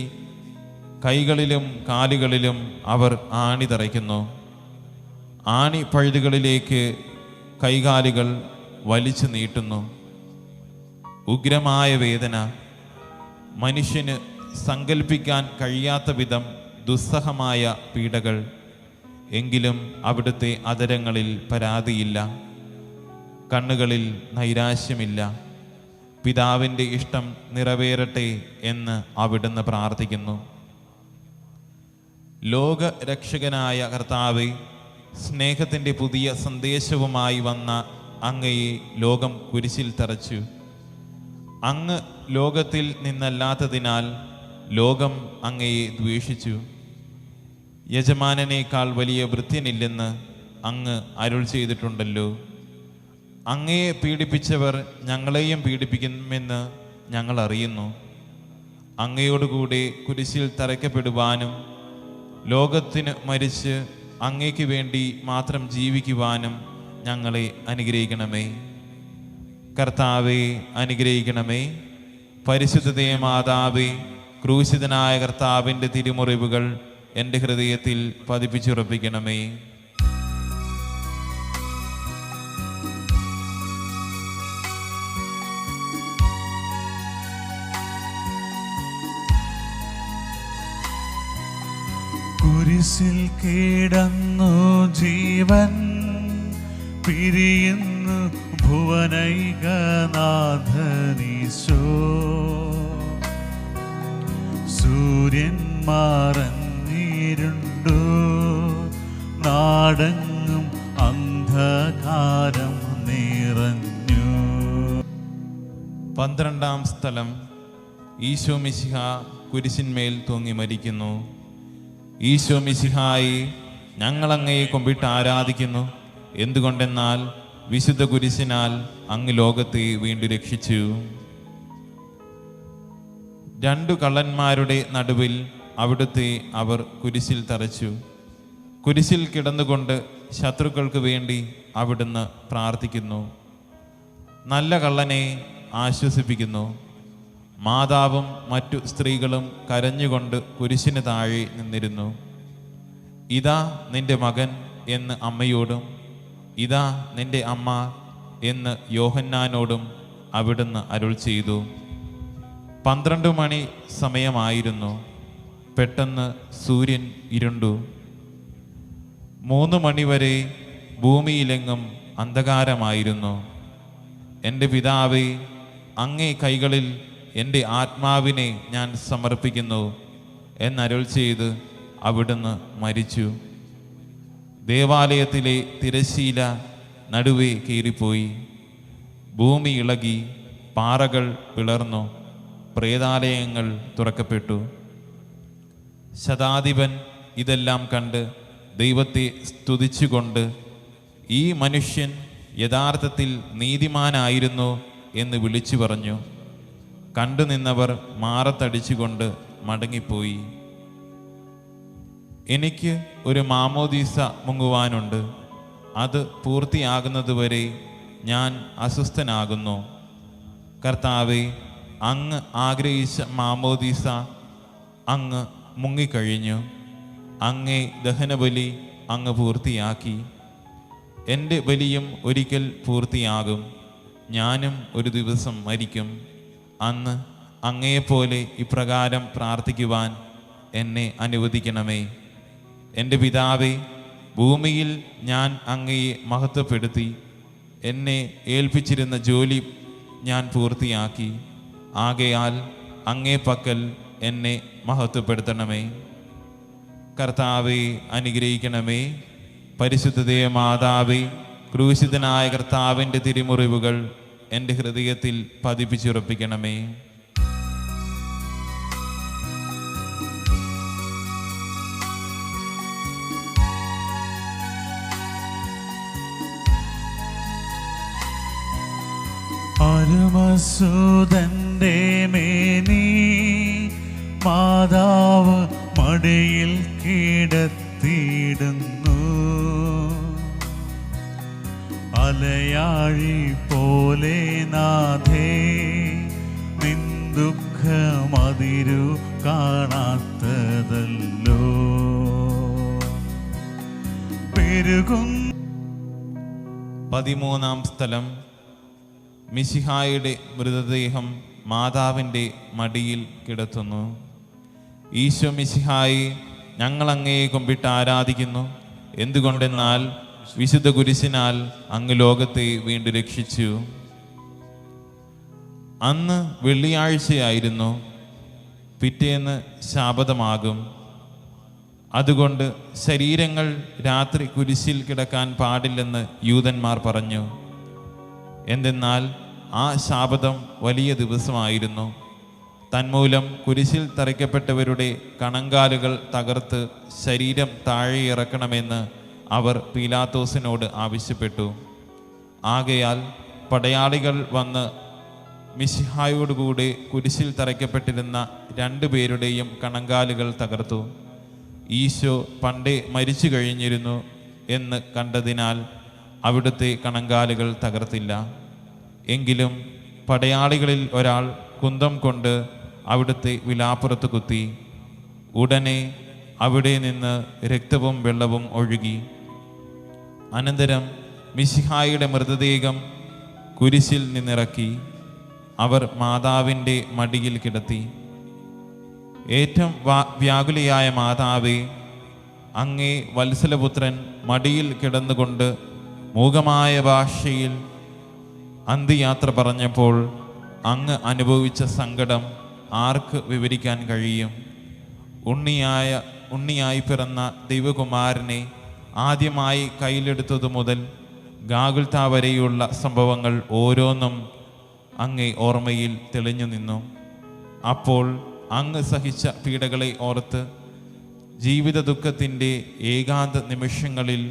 കൈകളിലും കാലുകളിലും അവർ ആണി തറയ്ക്കുന്നു. ആണി പഴുതുകളിലേക്ക് കൈകാലുകൾ വലിച്ചു നീട്ടുന്നു. ഉഗ്രമായ വേദന, മനുഷ്യന് സങ്കല്പിക്കാൻ കഴിയാത്ത വിധം ദുസ്സഹമായ പീഡകൾ. എങ്കിലും അവിടുത്തെ അധരങ്ങളിൽ പരാതിയില്ല, കണ്ണുകളിൽ നൈരാശ്യമില്ല. പിതാവിൻ്റെ ഇഷ്ടം നിറവേറട്ടെ എന്ന് അവിടുന്ന് പ്രാർത്ഥിക്കുന്നു. ലോകരക്ഷകനായ കർത്താവേ, സ്നേഹത്തിൻ്റെ പുതിയ സന്ദേശവുമായി വന്ന അങ്ങയെ ലോകം കുരിശിൽ തറച്ചു. അങ്ങ് ലോകത്തിൽ നിന്നല്ലാത്തതിനാൽ ലോകം അങ്ങയെ ദ്വേഷിച്ചു. യജമാനനേക്കാൾ വലിയ ഭൃത്യനില്ലെന്ന് അങ്ങ് അരുൾ ചെയ്തിട്ടുണ്ടല്ലോ. അങ്ങയെ പീഡിപ്പിച്ചവർ ഞങ്ങളെയും പീഡിപ്പിക്കുമെന്ന് ഞങ്ങൾ അറിയുന്നു. അങ്ങയോടുകൂടെ കുരിശിൽ തറയ്ക്കപ്പെടുവാനും ലോകത്തിന് മരിച്ച് അങ്ങയ്ക്ക് വേണ്ടി മാത്രം ജീവിക്കുവാനും ഞങ്ങളെ അനുഗ്രഹിക്കണമേ. കർത്താവെ അനുഗ്രഹിക്കണമേ. പരിശുദ്ധ മാതാവേ, ക്രൂശിതനായ കർത്താവിൻ്റെ തിരുമുറിവുകൾ എൻ്റെ ഹൃദയത്തിൽ പതിപ്പിച്ചുറപ്പിക്കണമേ. കുരിശിൽ കിടന്നു ജീവൻ പിരിയുന്നു ഭുവനൈകനാഥനീശോ. സൂര്യൻ മറഞ്ഞിരുണ്ടു, നാടെങ്ങും അന്ധകാരം നിറഞ്ഞു. 12-ാം സ്ഥലം. ഈശോ മിശിഹ കുരിശിന്മേൽ തൂങ്ങി മരിക്കുന്നു. ഈശോ മിശിഹായെ ഞങ്ങൾ അങ്ങയെ കുമ്പിട്ട് ആരാധിക്കുന്നു. എന്തുകൊണ്ടെന്നാൽ വിശുദ്ധ കുരിശിനാൽ അങ്ങ് ലോകത്തെ വീണ്ടും രക്ഷിച്ചു. 2 കള്ളന്മാരുടെ നടുവിൽ അവിടുത്തെ അവർ കുരിശിൽ തറച്ചു. കുരിശിൽ കിടന്നുകൊണ്ട് ശത്രുക്കൾക്ക് വേണ്ടി അവിടുന്ന് പ്രാർത്ഥിക്കുന്നു. നല്ല കള്ളനെ ആശ്വസിപ്പിക്കുന്നു. മാതാവും മറ്റു സ്ത്രീകളും കരഞ്ഞുകൊണ്ട് കുരിശിന് താഴെ നിന്നിരുന്നു. ഇതാ നിന്റെ മകൻ എന്ന് അമ്മയോടും ഇതാ നിന്റെ അമ്മ എന്ന് യോഹന്നാനോടും അവിടുന്ന് അരുൾ ചെയ്തു. 12 മണി സമയമായിരുന്നു. പെട്ടെന്ന് സൂര്യൻ ഇരുണ്ടു. 3 മണിവരെ ഭൂമിയിലെങ്ങും അന്ധകാരമായിരുന്നു. എൻ്റെ പിതാവേ, അങ്ങേ കൈകളിൽ എൻ്റെ ആത്മാവിനെ ഞാൻ സമർപ്പിക്കുന്നു എന്നരുൾ ചെയ്ത് അവിടുന്ന് മരിച്ചു. ദേവാലയത്തിലെ തിരശ്ശീല നടുവേ കീറിപ്പോയി. ഭൂമി ഇളകി, പാറകൾ പിളർന്നു, പ്രേതാലയങ്ങൾ തുറക്കപ്പെട്ടു. ശതാധിപൻ ഇതെല്ലാം കണ്ട് ദൈവത്തെ സ്തുതിച്ചുകൊണ്ട് ഈ മനുഷ്യൻ യഥാർത്ഥത്തിൽ നീതിമാനായിരുന്നു എന്ന് വിളിച്ചു പറഞ്ഞു. കണ്ടുനിന്നവർ മാറത്തടിച്ചുകൊണ്ട് മടങ്ങിപ്പോയി. എനിക്ക് ഒരു മാമോദീസ മുങ്ങുവാനുണ്ട്. അത് പൂർത്തിയാകുന്നതുവരെ ഞാൻ അസ്വസ്ഥനാകുന്നു. കർത്താവേ, അങ്ങ് ആഗ്രഹിച്ച മാമോദീസ അങ്ങ് മുങ്ങിക്കഴിഞ്ഞു. അങ്ങേ ദഹനബലി അങ്ങ് പൂർത്തിയാക്കി. എൻ്റെ ബലിയും ഒരിക്കൽ പൂർത്തിയാകും. ഞാനും ഒരു ദിവസം മരിക്കും. അന്ന് അങ്ങയെപ്പോലെ ഇപ്രകാരം പ്രാർത്ഥിക്കുവാൻ എന്നെ അനുവദിക്കണമേ. എൻ്റെ പിതാവേ, ഭൂമിയിൽ ഞാൻ അങ്ങയെ മഹത്വപ്പെടുത്തി. എന്നെ ഏൽപ്പിച്ചിരുന്ന ജോലി ഞാൻ പൂർത്തിയാക്കി. ആകയാൽ അങ്ങേ പക്കൽ എന്നെ മഹത്വപ്പെടുത്തണമേ. കർത്താവെ, അനുഗ്രഹിക്കണമേ. പരിശുദ്ധതേ മാതാവേ, ക്രൂശിതനായ കർത്താവിൻ്റെ തിരുമുറിവുകൾ എൻ്റെ ഹൃദയത്തിൽ പതിപ്പിച്ചുറപ്പിക്കണമേ. പരമസുതന്റെ മേനി മാതാവ് മടിയിൽ കിടത്തിയിടുന്നു. അലയാഴി പോലെ നാഥേ, നിൻ ദുഃഖമതിരു കാണാത്തതല്ലോ. പെരുകും 13-ാം സ്ഥലം. മിശിഹായുടെ മൃതദേഹം മാതാവിൻ്റെ മടിയിൽ കിടത്തുന്നു. ഈശോ മിശിഹായെ, ഞങ്ങൾ അങ്ങയെ കുമ്പിട്ട് ആരാധിക്കുന്നു. എന്തുകൊണ്ടെന്നാൽ വിശുദ്ധ കുരിശിനാൽ അങ്ങ് ലോകത്തെ വീണ്ടും രക്ഷിച്ചു. അന്ന് വെള്ളിയാഴ്ചയായിരുന്നു. പിറ്റേന്ന് ശാബതമാകും. അതുകൊണ്ട് ശരീരങ്ങൾ രാത്രി കുരിശിൽ കിടക്കാൻ പാടില്ലെന്ന് യൂതന്മാർ പറഞ്ഞു. എന്തെന്നാൽ ആ ശാബതം വലിയ ദിവസമായിരുന്നു. തന്മൂലം കുരിശിൽ തറയ്ക്കപ്പെട്ടവരുടെ കണങ്കാലുകൾ തകർത്ത് ശരീരം താഴെ ഇറക്കണമെന്ന് അവർ പീലാത്തോസിനോട് ആവശ്യപ്പെട്ടു. ആകയാൽ പടയാളികൾ വന്ന് മിശിഹായോടുകൂടെ കുരിശിൽ തറയ്ക്കപ്പെട്ടിരുന്ന 2 പേരുടെയും കണങ്കാലുകൾ തകർത്തു. ഈശോ പണ്ടേ മരിച്ചു കഴിഞ്ഞിരുന്നു എന്ന് കണ്ടതിനാൽ അവിടുത്തെ കണങ്കാലുകൾ തകർത്തില്ല. എങ്കിലും പടയാളികളിൽ ഒരാൾ കുന്തം കൊണ്ട് അവിടുത്തെ വിലാപ്പുറത്ത് കുത്തി. ഉടനെ അവിടെ നിന്ന് രക്തവും വെള്ളവും ഒഴുകി. അനന്തരം മിശിഹായുടെ മൃതദേഹം കുരിശിൽ നിന്നിറക്കി അവർ മാതാവിൻ്റെ മടിയിൽ കിടത്തി. ഏറ്റവും വ്യാകുലയായ മാതാവേ, അങ്ങേ വത്സലപുത്രൻ മടിയിൽ കിടന്നുകൊണ്ട് മൂകമായ ഭാഷയിൽ അന്ത്യയാത്ര പറഞ്ഞപ്പോൾ അങ്ങ് സങ്കടം ആർക്ക് വിവരിക്കാൻ കഴിയും? ഉണ്ണിയായി പിറന്ന ദൈവകുമാരനെ ആദ്യമായി കയ്യിലെടുത്തതു മുതൽ ഗാഗുൽത്ത വരെയുള്ള സംഭവങ്ങൾ ഓരോന്നും അങ്ങേ ഓർമ്മയിൽ തെളിഞ്ഞു നിന്നു. അപ്പോൾ അങ്ങ് സഹിച്ച പീഡകളെ ഓർത്ത് ജീവിത ദുഃഖത്തിൻ്റെ ഏകാന്ത നിമിഷങ്ങളിൽ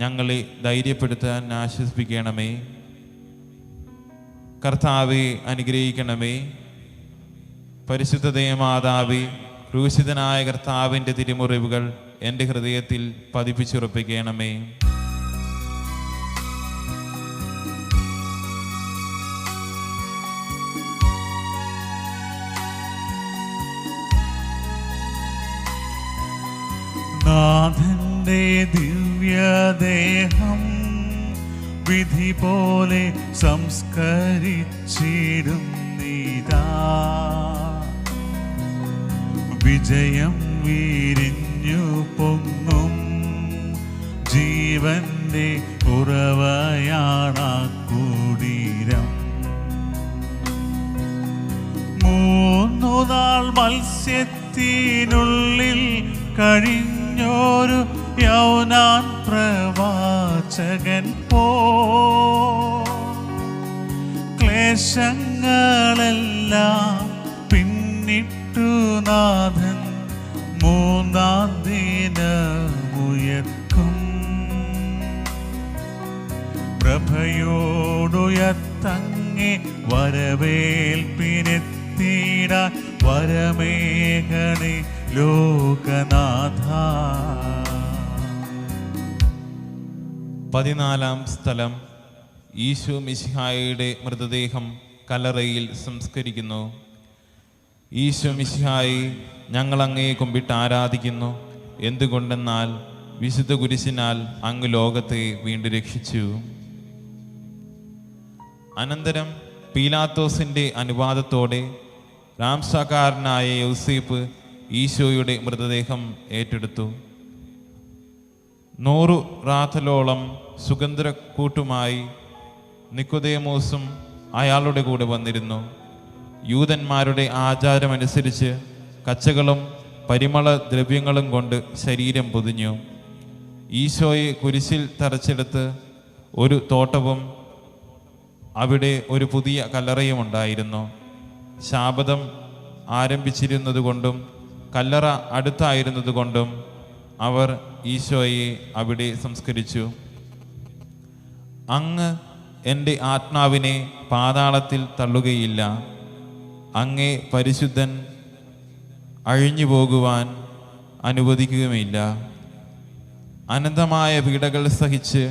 ഞങ്ങളെ ധൈര്യപ്പെടുത്താൻ ആശ്വസിപ്പിക്കണമേ. കർത്താവെ, അനുഗ്രഹിക്കണമേ. പരിശുദ്ധ മാതാവേ, ക്രൂശിതനായ കർത്താവിൻ്റെ തിരുമുറിവുകൾ എൻ്റെ ഹൃദയത്തിൽ പതിപ്പിച്ചുറപ്പിക്കണമേ. നാഥന്റെ ദിവ്യദേഹം വിധി പോലെ സംസ്കരിച്ചിടുന്നിതാ. വിജയം വിരിഞ്ഞു പൊങ്ങും ജീവന്റെ ഉറവയാണാ കുടീരം. 3 നാൾ മത്സ്യത്തിനുള്ളിൽ കഴിഞ്ഞൊരു യൗനാൻ പ്രവാചകൻ പോ ക്ലേശങ്ങളെല്ലാം പിന്നിട്ടു നാഥൻ 3-ാം ദിനമുയർക്കും. പ്രഭയോടുയർത്തങ്ങേ വരവേൽപ്പിനെത്തിടാൻ വരമേഘണേ ലോകനാഥ. 14-ാം സ്ഥലം. ഈശോ മിശിഹായുടെ മൃതദേഹം കല്ലറയിൽ സംസ്കരിക്കുന്നു. ഈശോ മിശിഹായി, ഞങ്ങൾ അങ്ങയെ കുമ്പിട്ട് ആരാധിക്കുന്നു. എന്തുകൊണ്ടെന്നാൽ വിശുദ്ധ കുരിശിനാൽ അങ്ങ് ലോകത്തെ വീണ്ടും രക്ഷിച്ചു. അനന്തരം പീലാത്തോസിന്റെ അനുവാദത്തോടെ രാംസാക്കാരനായ യൗസേപ്പ് ഈശോയുടെ മൃതദേഹം ഏറ്റെടുത്തു. 100 റാത്തലോളം സുഗന്ധകൂട്ടുമായി നിക്കോദേമോസും അയാളുടെ കൂടെ വന്നിരുന്നു. യൂതന്മാരുടെ ആചാരമനുസരിച്ച് കച്ചകളും പരിമള ദ്രവ്യങ്ങളും കൊണ്ട് ശരീരം പൊതിഞ്ഞു. ഈശോയെ കുരിശിൽ തറച്ചെടുത്ത് ഒരു തോട്ടവും അവിടെ ഒരു പുതിയ കല്ലറയും ഉണ്ടായിരുന്നു. ശാബദം ആരംഭിച്ചിരുന്നതുകൊണ്ടും കല്ലറ അടുത്തായിരുന്നതുകൊണ്ടും അവർ ഈശോയെ അവിടെ സംസ്കരിച്ചു. അങ്ങ് എൻ്റെ ആത്മാവിനെ പാതാളത്തിൽ തള്ളുകയില്ല. അങ്ങേ പരിശുദ്ധൻ അഴിഞ്ഞു പോകുവാൻ അനുവദിക്കുകയുമില്ല. അനന്തമായ പീഡകൾ സഹിച്ച്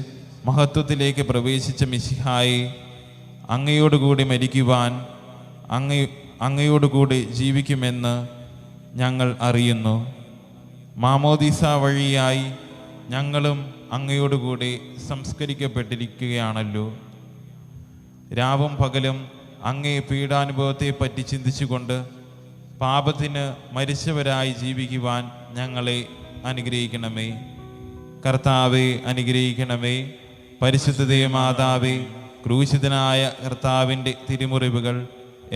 മഹത്വത്തിലേക്ക് പ്രവേശിച്ച മിശിഹായെ, അങ്ങയോടുകൂടി മരിക്കുവാൻ അങ്ങയോടുകൂടി ജീവിക്കുമെന്ന് ഞങ്ങൾ അറിയുന്നു. മാമോദീസ വഴിയായി ഞങ്ങളും അങ്ങയോടുകൂടി സംസ്കരിക്കപ്പെട്ടിരിക്കുകയാണല്ലോ. രാവും പകലും അങ്ങേ പീഡാനുഭവത്തെ പറ്റി ചിന്തിച്ചുകൊണ്ട് പാപത്തിന് മരിച്ചവരായി ജീവിക്കുവാൻ ഞങ്ങളെ അനുഗ്രഹിക്കണമേ. കർത്താവെ അനുഗ്രഹിക്കണമേ. പരിശുദ്ധ മാതാവേ, ക്രൂശിതനായ കർത്താവിൻ്റെ തിരുമുറിവുകൾ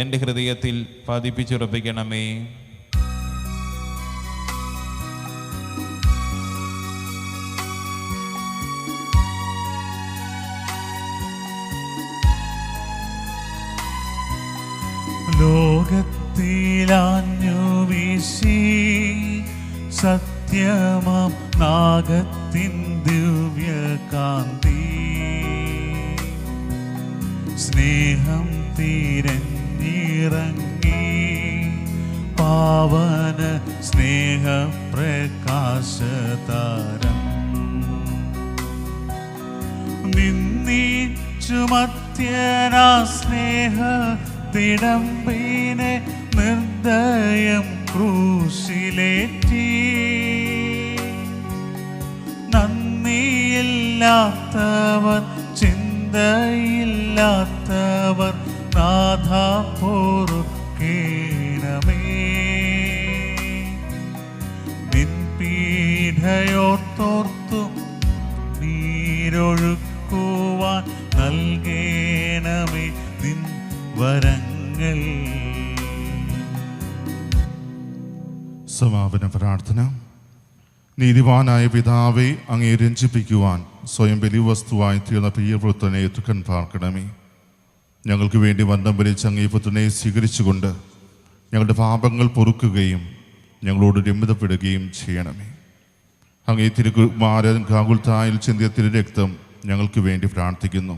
എൻ്റെ ഹൃദയത്തിൽ പതിപ്പിച്ചുറപ്പിക്കണമേ. ലോകത്തിലാഞ്ഞു വീശി സത്യമാം നാഗത്തിൻ ദിവ്യകാന്തി, സ്നേഹം തിരഞ്ഞിറങ്ങി പാവന സ്നേഹപ്രകാശതാരം നിന്നിച്ചു മത്യനാ സ്നേഹ തിടമ്പിനെ നിർദ്ദയം ക്രൂശിലേറ്റി. നന്ദിയില്ലാത്തവർ, ചിന്തയില്ലാത്തവർ നാഥ പൊറുക്കേണമേ. നിൻ പീഡയോർത്തോർത്തു നീരൊഴുക്കുവാൻ നൽകേണമേ നിൻ വരങ്ങൾ. സമാപന പ്രാർത്ഥന. നീതിവാനായ പിതാവെ, അങ്ങേ രഞ്ജിപ്പിക്കുവാൻ സ്വയം ബലിവസ്തുവായി തീർന്ന പ്രിയപുത്രനെ തൃക്കൺ പാർക്കണമേ. ഞങ്ങൾക്ക് വേണ്ടി വന്ദം വരിച്ച് അങ്ങേ പുത്രനെ സ്വീകരിച്ചുകൊണ്ട് ഞങ്ങളുടെ പാപങ്ങൾ പൊറുക്കുകയും ഞങ്ങളോട് രമ്യതപ്പെടുകയും ചെയ്യണമേ. അങ്ങേ തിരുകുമാരൻ ഗാഗുൽത്തായിൽ ചിന്തിയ തിരുരക്തം ഞങ്ങൾക്ക് വേണ്ടി പ്രാർത്ഥിക്കുന്നു.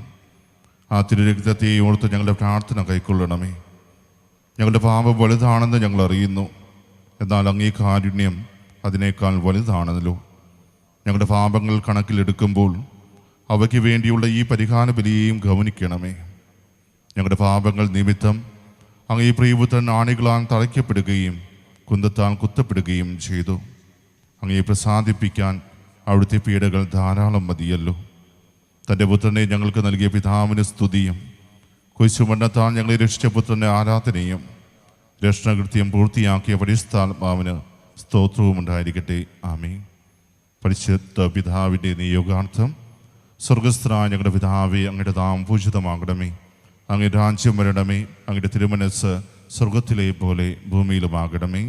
ആ തിരുരക്തത്തെ ഓർത്ത് ഞങ്ങളുടെ പ്രാർത്ഥന കൈക്കൊള്ളണമേ. ഞങ്ങളുടെ പാപം വലുതാണെന്ന് ഞങ്ങൾ അറിയുന്നു, എന്നാൽ അങ്ങേ കാരുണ്യം അതിനേക്കാൾ വലുതാണല്ലോ. ഞങ്ങളുടെ പാപങ്ങൾ കണക്കിലെടുക്കുമ്പോൾ അവയ്ക്ക് വേണ്ടിയുള്ള ഈ പരിഹാര ബലിയെയും ഗൗനിക്കണമേ. ഞങ്ങളുടെ പാപങ്ങൾ നിമിത്തം അങ്ങേ പ്രിയപുത്രൻ ആണികളാൽ തളയ്ക്കപ്പെടുകയും കുന്തത്താൽ കുത്തപ്പെടുകയും ചെയ്തു. അങ്ങയെ പ്രസാദിപ്പിക്കാൻ അവിടുത്തെ പീഡകൾ ധാരാളം മതിയല്ലോ. തൻ്റെ പുത്രനെ ഞങ്ങൾക്ക് നൽകിയ പിതാവിന് സ്തുതിയും കുരിശുമരണത്താൽ ഞങ്ങളെ രക്ഷിച്ച പുത്രൻ്റെ ആരാധനയും രക്ഷണകൃത്യം പൂർത്തിയാക്കിയ പരിശുദ്ധാത്മാവിന് സ്തോത്രവും ഉണ്ടായിരിക്കട്ടെ. ആമേൻ. പരിശുദ്ധ പിതാവിൻ്റെ നിയോഗാർത്ഥം. സ്വർഗസ്ഥനായ ഞങ്ങളുടെ പിതാവേ, അങ്ങയുടെ നാമം പൂജിതമാകണമേ. അങ്ങേ രാജ്യം വരണമേ. അങ്ങയുടെ തിരുമനസ്സ് സ്വർഗത്തിലെ പോലെ ഭൂമിയിലുമാകണമേ.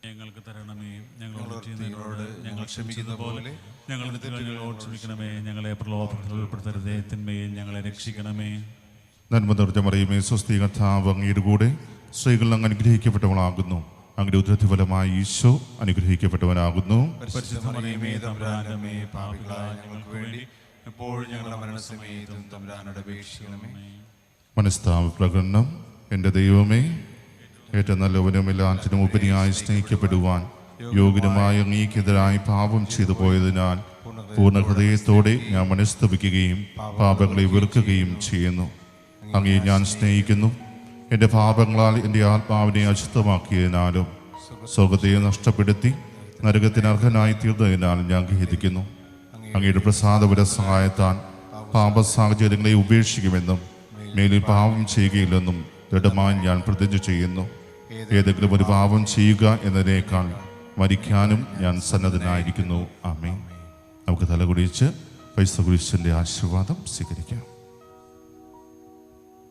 ഞങ്ങൾക്ക് തരണമേ. ഞങ്ങളോട് ഞങ്ങൾ ക്ഷമിക്കുന്ന പോലെ ഞങ്ങളുടെ തെറ്റുകളോട് ക്ഷമിക്കണമേ. ഞങ്ങളെ പ്രലോഭനത്തിൽ ഉൾപ്പെടുത്തരുതേ, തിന്മയിൽ ഞങ്ങളെ രക്ഷിക്കണമേ. നന്മ നിറഞ്ഞ മറിയമേ, സ്വസ്തി, കർത്താവ് അങ്ങയുടെ കൂടെ സ്ത്രീകൾ അങ്ങ് അനുഗ്രഹിക്കപ്പെട്ടവളാകുന്നു. അങ്ങയുടെ ഉദരത്തിൻ ഫലമായി ഈശോ അനുഗ്രഹിക്കപ്പെട്ടവനാകുന്നു. പരിശുദ്ധ മറിയമേ, തമ്പുരാന്റെ അമ്മേ, പാപികളായ ഞങ്ങൾക്ക് വേണ്ടി എപ്പോഴും ഞങ്ങളുടെ മരണസമയത്തും തമ്പുരാനോട് അപേക്ഷിക്കണമേ. മനസ്താപ പ്രകടനം. എൻ്റെ ദൈവമേ, ഏറ്റവും നല്ലവനും എല്ലാറ്റിനും ഉപരിയായി സ്നേഹിക്കപ്പെടുവാൻ യോഗ്യനുമായ അങ്ങേക്കെതിരായി പാപം ചെയ്തു പോയതിനാൽ പൂർണ്ണ ഹൃദയത്തോടെ ഞാൻ മനസ്തപിക്കുകയും പാപങ്ങളെ വെറുക്കുകയും ചെയ്യുന്നു. അങ്ങയെ ഞാൻ സ്നേഹിക്കുന്നു. എൻ്റെ പാപങ്ങളാൽ എൻ്റെ ആത്മാവിനെ അശുദ്ധമാക്കിയതിനാലും സ്വർഗത്തെ നഷ്ടപ്പെടുത്തി നരകത്തിന് അർഹനായി തീർന്നതിനാൽ ഞാൻ ഖേദിക്കുന്നു. അങ്ങയുടെ പ്രസാദപര സഹായത്താൽ പാപ സാഹചര്യങ്ങളെ ഉപേക്ഷിക്കുമെന്നും മേലിൽ പാപം ചെയ്യുകയില്ലെന്നും ദൃഢമായി ഞാൻ പ്രതിജ്ഞ ചെയ്യുന്നു. ഏതെങ്കിലും ഒരു പാപം ചെയ്യുക എന്നതിനേക്കാൾ മരിക്കാനും ഞാൻ സന്നദ്ധനായിരിക്കുന്നു. ആമേൻ. നമുക്ക് തലകുടിച്ച് ക്രൈസ്തവ കുരിശിന്റെ ആശീർവാദം സ്വീകരിക്കാം.